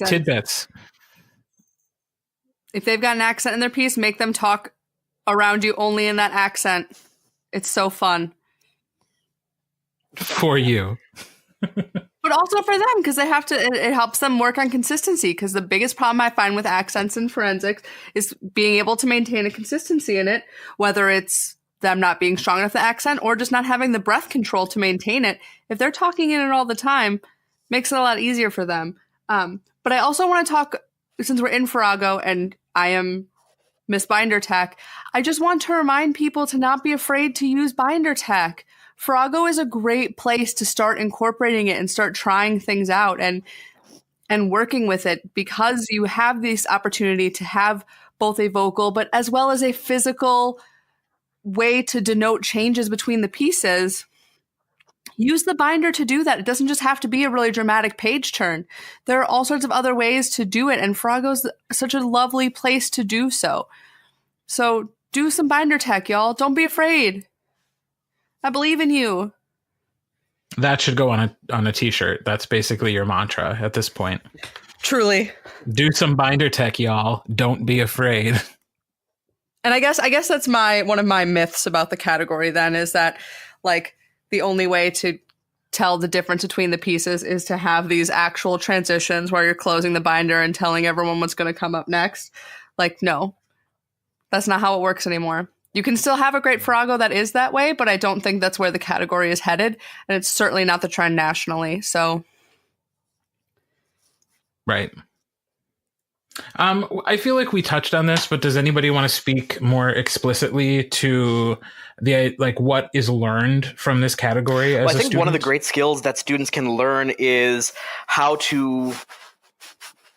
tidbits. If they've got an accent in their piece, make them talk around you only in that accent. It's so fun. For you. But also for them, because they have to, it helps them work on consistency, because the biggest problem I find with accents in forensics is being able to maintain a consistency in it, whether it's them not being strong enough the accent or just not having the breath control to maintain it. If they're talking in it all the time, makes it a lot easier for them. But I also want to talk, since we're in Farrago and I am Miss Binder Tech, I just want to remind people to not be afraid to use Binder Tech. Farrago is a great place to start incorporating it and start trying things out and working with it, because you have this opportunity to have both a vocal but as well as a physical way to denote changes between the pieces. Use the binder to do that. It doesn't just have to be a really dramatic page turn. There are all sorts of other ways to do it, and Farrago's such a lovely place to do so. So do some binder tech, y'all. Don't be afraid. I believe in you. That should go on a t-shirt. That's basically your mantra at this point. Truly. Do some binder tech, y'all. Don't be afraid. And I guess that's one of my myths about the category then, is that like the only way to tell the difference between the pieces is to have these actual transitions where you're closing the binder and telling everyone what's going to come up next. Like, no, that's not how it works anymore. You can still have a great Farrago that is that way, but I don't think that's where the category is headed. And it's certainly not the trend nationally. So. Right. I feel like we touched on this, but does anybody want to speak more explicitly to the what is learned from this category as a student? I think one of the great skills that students can learn is how to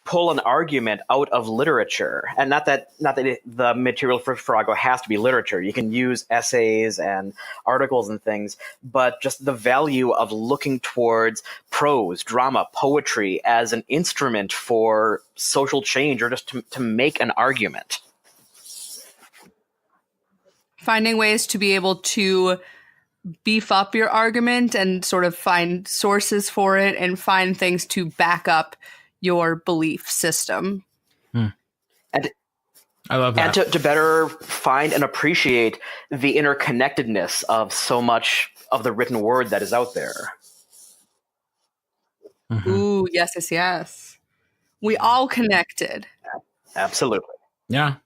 pull an argument out of literature, and not that the material for Farrago has to be literature. You can use essays and articles and things, but just the value of looking towards prose, drama, poetry as an instrument for social change, or just to make an argument. Finding ways to be able to beef up your argument and sort of find sources for it and find things to back up your belief system. And I love that. And to better find and appreciate the interconnectedness of so much of the written word that is out there. Mm-hmm. Ooh, yes. We all connected. Absolutely. Yeah.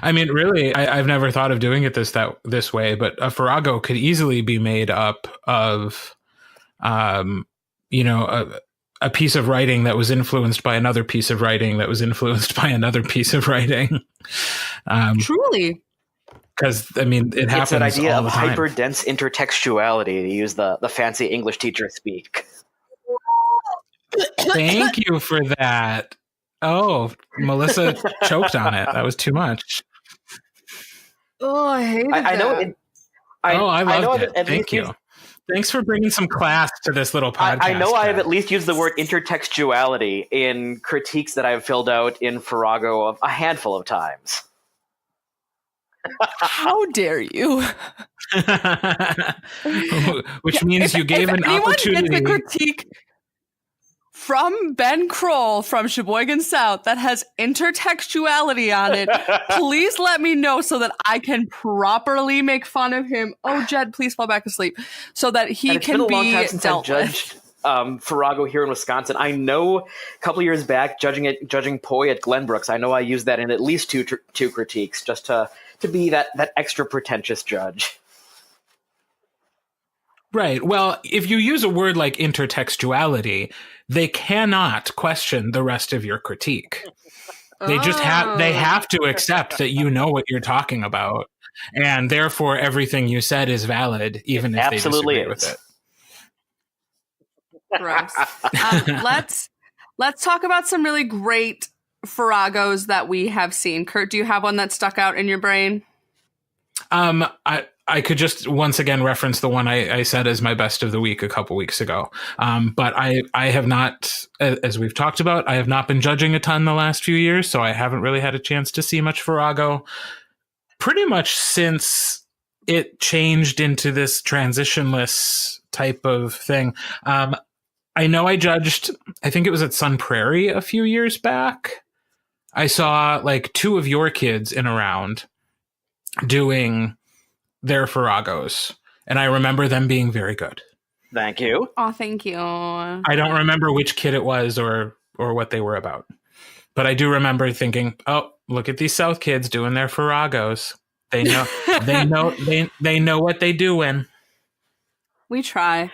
I mean, really, I've never thought of doing it this way, but a Farrago could easily be made up of, you know, a piece of writing that was influenced by another piece of writing that was influenced by another piece of writing. Truly. Because, I mean, it happens It's that idea all of the time. hyper-dense intertextuality, to use the fancy English teacher speak. Thank you for that. Oh, Malyssa choked on it. That was too much. Oh, I hated that. I know it. I loved it. At Thank least you. Thanks for bringing some class to this little podcast. I know I have at least used the word intertextuality in critiques that I've filled out in Farrago a handful of times. How dare you? Which means you gave an opportunity. Gets a critique from Ben Kroll from Sheboygan South that has intertextuality on it, please let me know so that I can properly make fun of him. Oh, Jed, please fall back asleep so that he can be dealt with. Farrago here in Wisconsin. I know a couple years back, judging Poi at Glenbrooks, I know I used that in at least two critiques, just to be that extra pretentious judge. Right. Well, if you use a word like intertextuality, they cannot question the rest of your critique. They just have to accept that you know what you're talking about, and therefore everything you said is valid, even if they disagree with it. Gross. Let's talk about some really great Farragos that we have seen. Kirt, do you have one that stuck out in your brain? I could just once again reference the one I said as my best of the week a couple weeks ago. But I have not, as we've talked about, I have not been judging a ton the last few years, so I haven't really had a chance to see much Farrago. Pretty much since it changed into this transitionless type of thing. I know I judged, I think it was at Sun Prairie a few years back. I saw like two of your kids in a round doing their Farragos, and I remember them being very good. Thank you. Oh, thank you. I don't remember which kid it was or what they were about, but I do remember thinking, "Oh, look at these South kids doing their Farragos. They know, they know what they doing." We try.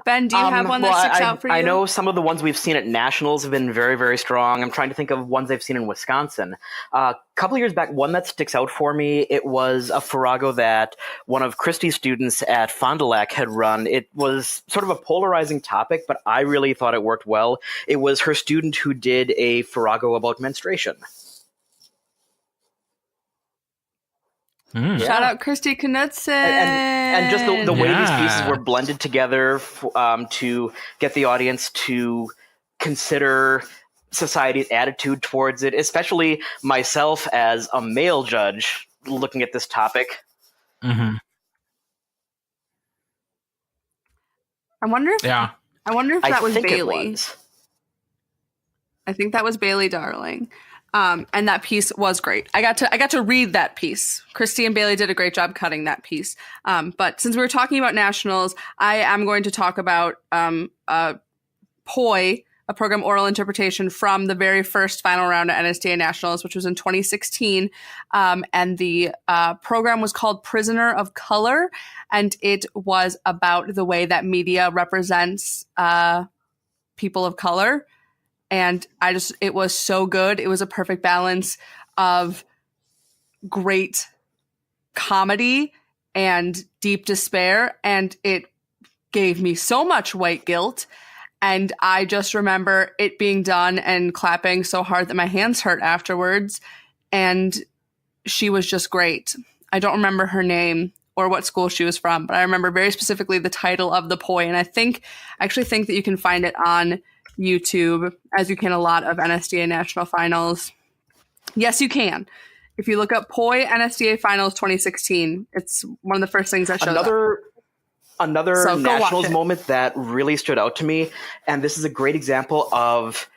Ben, do you have one that sticks out for you? I know some of the ones we've seen at Nationals have been very, very strong. I'm trying to think of ones I've seen in Wisconsin. A couple of years back, one that sticks out for me, it was a Farrago that one of Christie's students at Fond du Lac had run. It was sort of a polarizing topic, but I really thought it worked well. It was her student who did a Farrago about menstruation. Shout out Christy Knudsen. And just the way these pieces were blended together to get the audience to consider society's attitude towards it, especially myself as a male judge looking at this topic. Mm-hmm. I wonder if that was Bailey. I think that was Bailey Darling. And that piece was great. I got to read that piece. Christy and Bailey did a great job cutting that piece. But since we were talking about nationals, I am going to talk about POI, a program oral interpretation from the very first final round at NSDA Nationals, which was in 2016. And the program was called Prisoner of Color, and it was about the way that media represents people of color. And it was so good. It was a perfect balance of great comedy and deep despair. And it gave me so much white guilt. And I just remember it being done and clapping so hard that my hands hurt afterwards. And she was just great. I don't remember her name or what school she was from, but I remember very specifically the title of the POI. And I actually think that you can find it on YouTube, as you can a lot of NSDA National Finals. Yes, you can. If you look up POI NSDA Finals 2016, it's one of the first things that shows up. Another Nationals moment that really stood out to me, and this is a great example of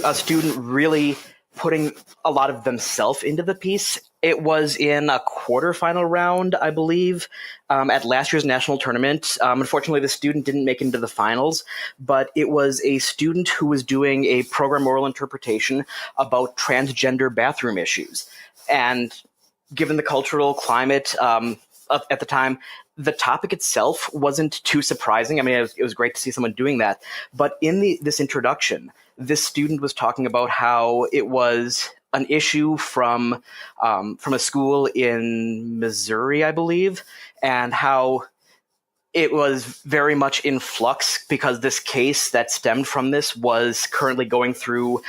a student really putting a lot of themselves into the piece. It was in a quarterfinal round, I believe, at last year's national tournament. Unfortunately, the student didn't make it into the finals, but it was a student who was doing a program oral interpretation about transgender bathroom issues. And given the cultural climate at the time, the topic itself wasn't too surprising. I mean, it was great to see someone doing that. But in this introduction, this student was talking about how it was an issue from a school in Missouri, I believe, and how it was very much in flux because this case that stemmed from this was currently going through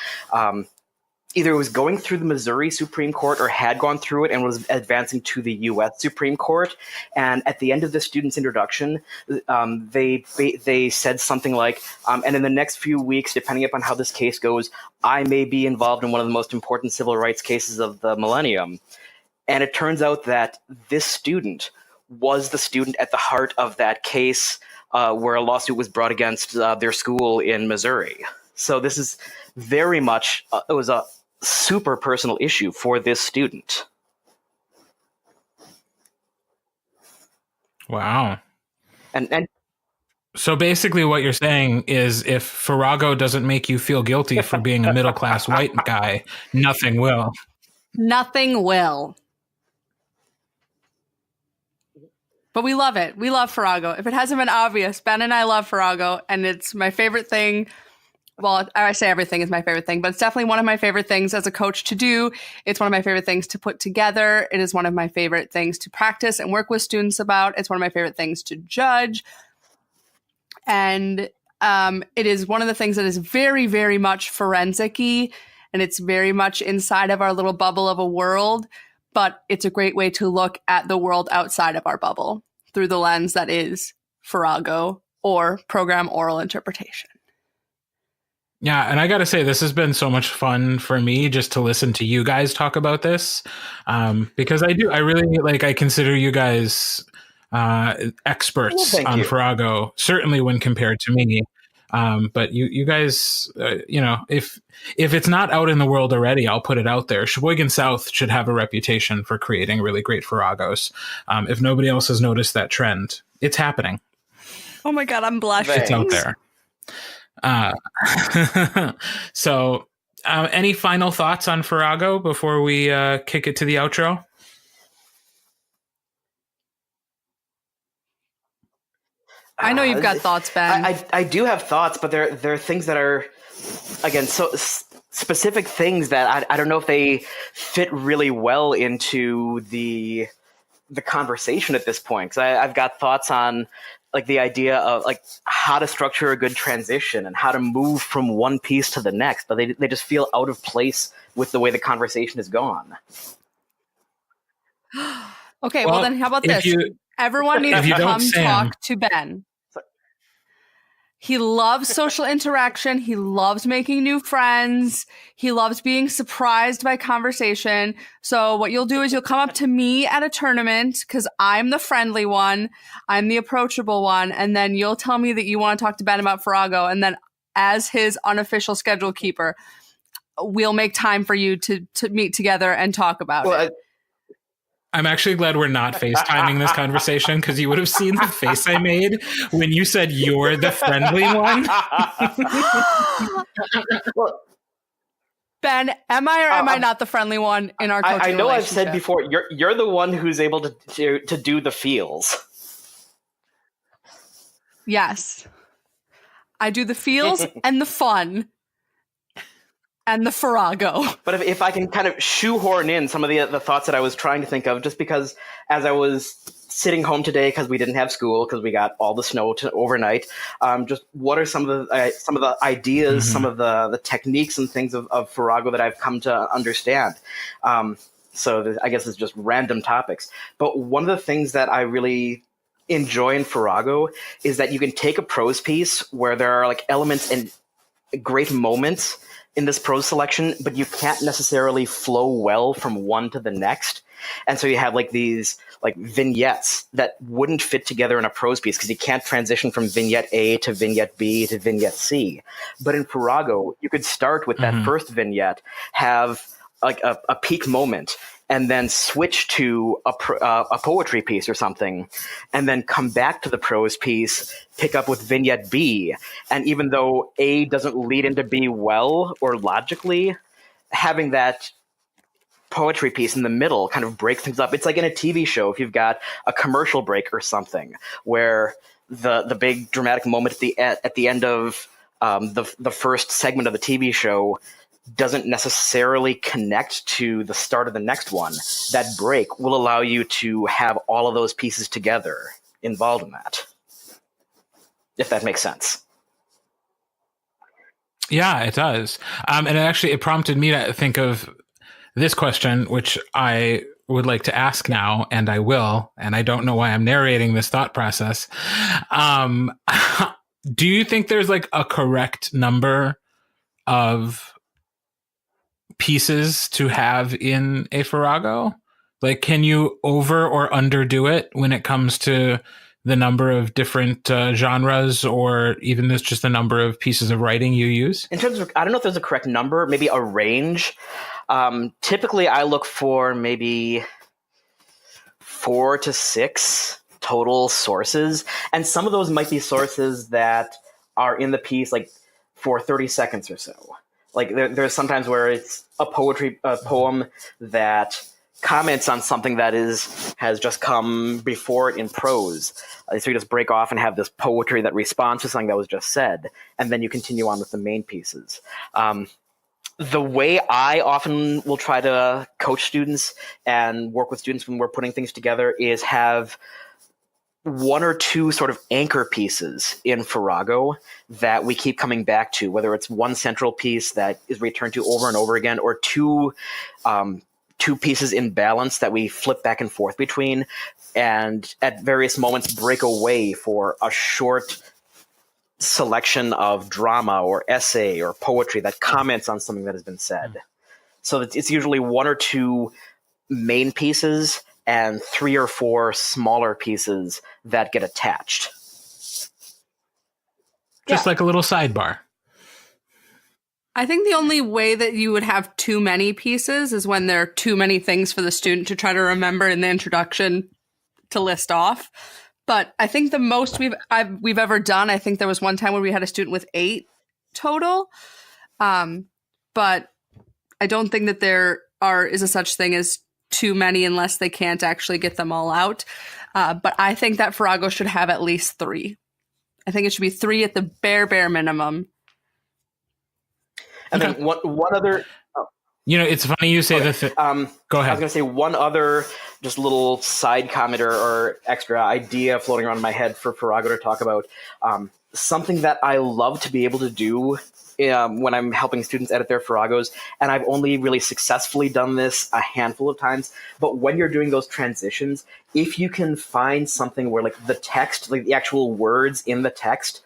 either it was going through the Missouri Supreme Court or had gone through it and was advancing to the U.S. Supreme Court. And at the end of the student's introduction, they said something like, and in the next few weeks, depending upon how this case goes, I may be involved in one of the most important civil rights cases of the millennium. And it turns out that this student was the student at the heart of that case where a lawsuit was brought against their school in Missouri. So this is very much, it was a super personal issue for this student. Wow. And so basically what you're saying is if Farrago doesn't make you feel guilty for being a middle-class white guy, nothing will. Nothing will. But we love it. We love Farrago. If it hasn't been obvious, Ben and I love Farrago, and it's my favorite thing. Well, I say everything is my favorite thing, but it's definitely one of my favorite things as a coach to do. It's one of my favorite things to put together. It is one of my favorite things to practice and work with students about. It's one of my favorite things to judge. And it is one of the things that is very, very much forensic-y, and it's very much inside of our little bubble of a world. But it's a great way to look at the world outside of our bubble through the lens that is Farrago or program oral interpretation. Yeah, and I got to say, this has been so much fun for me just to listen to you guys talk about this, because I consider you guys experts on Farrago, certainly when compared to me. But you guys, if it's not out in the world already, I'll put it out there. Sheboygan South should have a reputation for creating really great Farragos. If nobody else has noticed that trend, it's happening. Oh my God, I'm blushing. It's out there. So any final thoughts on Farrago before we kick it to the outro? I know you've got thoughts, Ben. I do have thoughts, but there are things that are, again, so specific things that I don't know if they fit really well into the conversation at this point. Because I've got thoughts on like the idea of like how to structure a good transition and how to move from one piece to the next, but they just feel out of place with the way the conversation is gone. Okay, well then how about this? Everyone needs to come talk to Ben. He loves social interaction. He loves making new friends. He loves being surprised by conversation. So what you'll do is you'll come up to me at a tournament because I'm the friendly one. I'm the approachable one. And then you'll tell me that you want to talk to Ben about Farrago. And then as his unofficial schedule keeper, we'll make time for you to meet together and talk about it. I'm actually glad we're not FaceTiming this conversation because you would have seen the face I made when you said you're the friendly one. Ben, am I or am I not the friendly one in our coaching I know relationship? I've said before, you're the one who's able to do the feels. Yes. I do the feels and the fun. And the Farrago. But if I can kind of shoehorn in some of the thoughts that I was trying to think of, just because as I was sitting home today, because we didn't have school, because we got all the snow overnight, just what are some of the ideas, some of the techniques and things of Farrago that I've come to understand. So I guess it's just random topics. But one of the things that I really enjoy in Farrago is that you can take a prose piece where there are like elements and great moments in this prose selection, but you can't necessarily flow well from one to the next. And so you have like these like vignettes that wouldn't fit together in a prose piece because you can't transition from vignette A to vignette B to vignette C. But in Farrago, you could start with that first vignette, have like a peak moment, and then switch to a poetry piece or something, and then come back to the prose piece, pick up with vignette B. And even though A doesn't lead into B well or logically, having that poetry piece in the middle kind of breaks things up. It's like in a TV show, if you've got a commercial break or something, where the big dramatic moment at the end of the first segment of the TV show doesn't necessarily connect to the start of the next one. That break will allow you to have all of those pieces together involved in that, if that makes sense. Yeah, it does. And it prompted me to think of this question, which I would like to ask now, and I will, and I don't know why I'm narrating this thought process. Do you think there's like a correct number of pieces to have in a Farrago? Like, can you over or underdo it when it comes to the number of different genres, or even just the number of pieces of writing you use? In terms of, I don't know if there's a correct number, maybe a range. Typically, I look for maybe 4 to 6 total sources, and some of those might be sources that are in the piece like for 30 seconds or so. Like there's sometimes where it's a poem that comments on something that has just come before it in prose. So you just break off and have this poetry that responds to something that was just said, and then you continue on with the main pieces. The way I often will try to coach students and work with students when we're putting things together is have 1 or 2 sort of anchor pieces in Farrago that we keep coming back to, whether it's one central piece that is returned to over and over again, or two pieces in balance that we flip back and forth between, and at various moments break away for a short selection of drama or essay or poetry that comments on something that has been said. So it's usually 1 or 2 main pieces and 3 or 4 smaller pieces that get attached. Just like a little sidebar. I think the only way that you would have too many pieces is when there are too many things for the student to try to remember in the introduction to list off. But I think the most we've ever done, I think there was one time where we had a student with 8 total. But I don't think that there is a such thing as too many unless they can't actually get them all out. But I think that Farrago should have at least 3. I think it should be 3 at the bare minimum. And then one other... it's funny you say Go ahead. I was going to say one other just little side comment or extra idea floating around in my head for Farrago to talk about. Something that I love to be able to do when I'm helping students edit their Farragos, and I've only really successfully done this a handful of times, but when you're doing those transitions, if you can find something where like the text, like the actual words in the text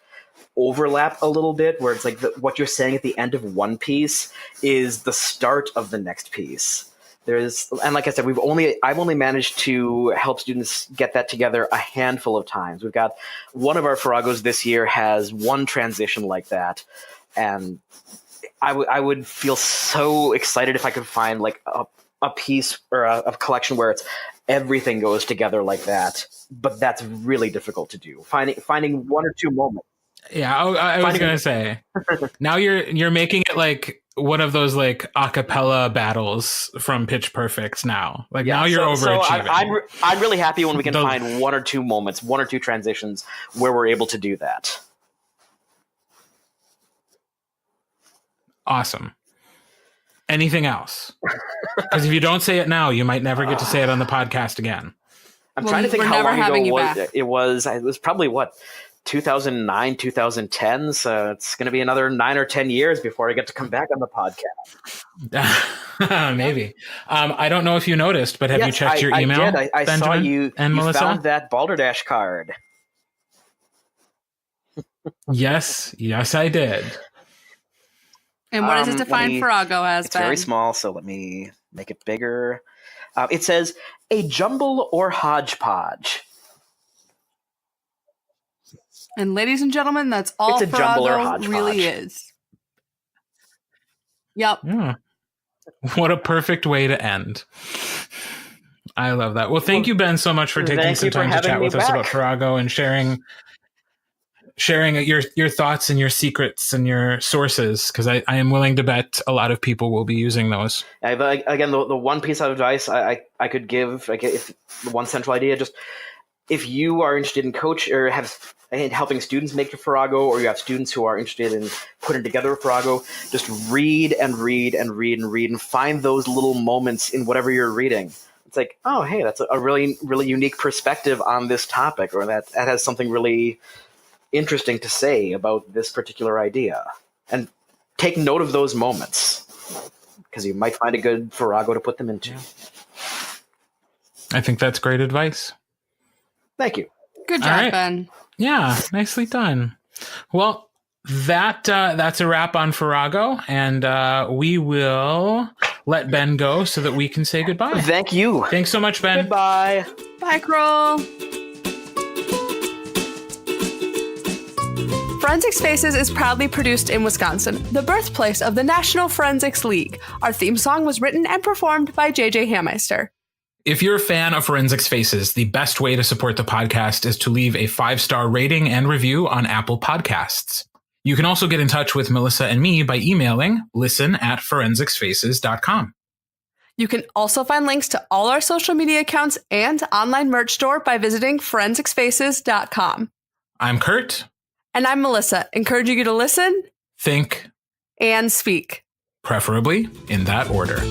overlap a little bit, where it's like what you're saying at the end of one piece is the start of the next piece. And like I said, I've only managed to help students get that together a handful of times. We've got one of our Farragos this year has one transition like that, and I would feel so excited if I could find like a piece or a collection where it's everything goes together like that. But that's really difficult to do. Finding 1 or 2 moments. Yeah, I was gonna say. Now you're making it like one of those like a cappella battles from Pitch Perfect. Now, like now you're overachieving. So I'm really happy when we can find 1 or 2 moments, 1 or 2 transitions where we're able to do that. Awesome. Anything else? Because if you don't say it now, you might never get to say it on the podcast again. I'm trying to think how long ago it was. It was probably 2009, 2010. So it's going to be another 9 or 10 years before I get to come back on the podcast. Maybe. I don't know if you noticed, but have you checked your email? I did. I saw you and Malyssa? Found that Balderdash card. Yes, I did. And what does it define Farrago as, It's very small, so let me make it bigger. It says, a jumble or hodgepodge. And ladies and gentlemen, that's all Farrago really is. Yep. Yeah. What a perfect way to end. I love that. Well, thank you, Ben, so much for taking some time to chat with us about Farrago and sharing sharing your thoughts and your secrets and your sources, because I am willing to bet a lot of people will be using those. Again, the one piece of advice I could give, if the one central idea, just if you are interested in coach or in helping students make a Farrago, or you have students who are interested in putting together a Farrago, just read and read and read and read and find those little moments in whatever you're reading. It's like, oh, hey, that's a really, really unique perspective on this topic, or that has something really interesting to say about this particular idea. And take note of those moments, because you might find a good Farrago to put them into. Yeah. I think that's great advice. Thank you. Good job, Ben. Yeah, nicely done. Well, that's a wrap on Farrago, and we will let Ben go so that we can say goodbye. Thank you. Thanks so much, Ben. Goodbye. Bye, Kroll. Forensics Faces is proudly produced in Wisconsin, the birthplace of the National Forensics League. Our theme song was written and performed by JJ Hameister. If you're a fan of Forensics Faces, the best way to support the podcast is to leave a 5-star rating and review on Apple Podcasts. You can also get in touch with Malyssa and me by emailing listen@forensicsfaces.com. You can also find links to all our social media accounts and online merch store by visiting forensicsfaces.com. I'm Kurt. And I'm Malyssa, encouraging you to listen, think, and speak. Preferably in that order.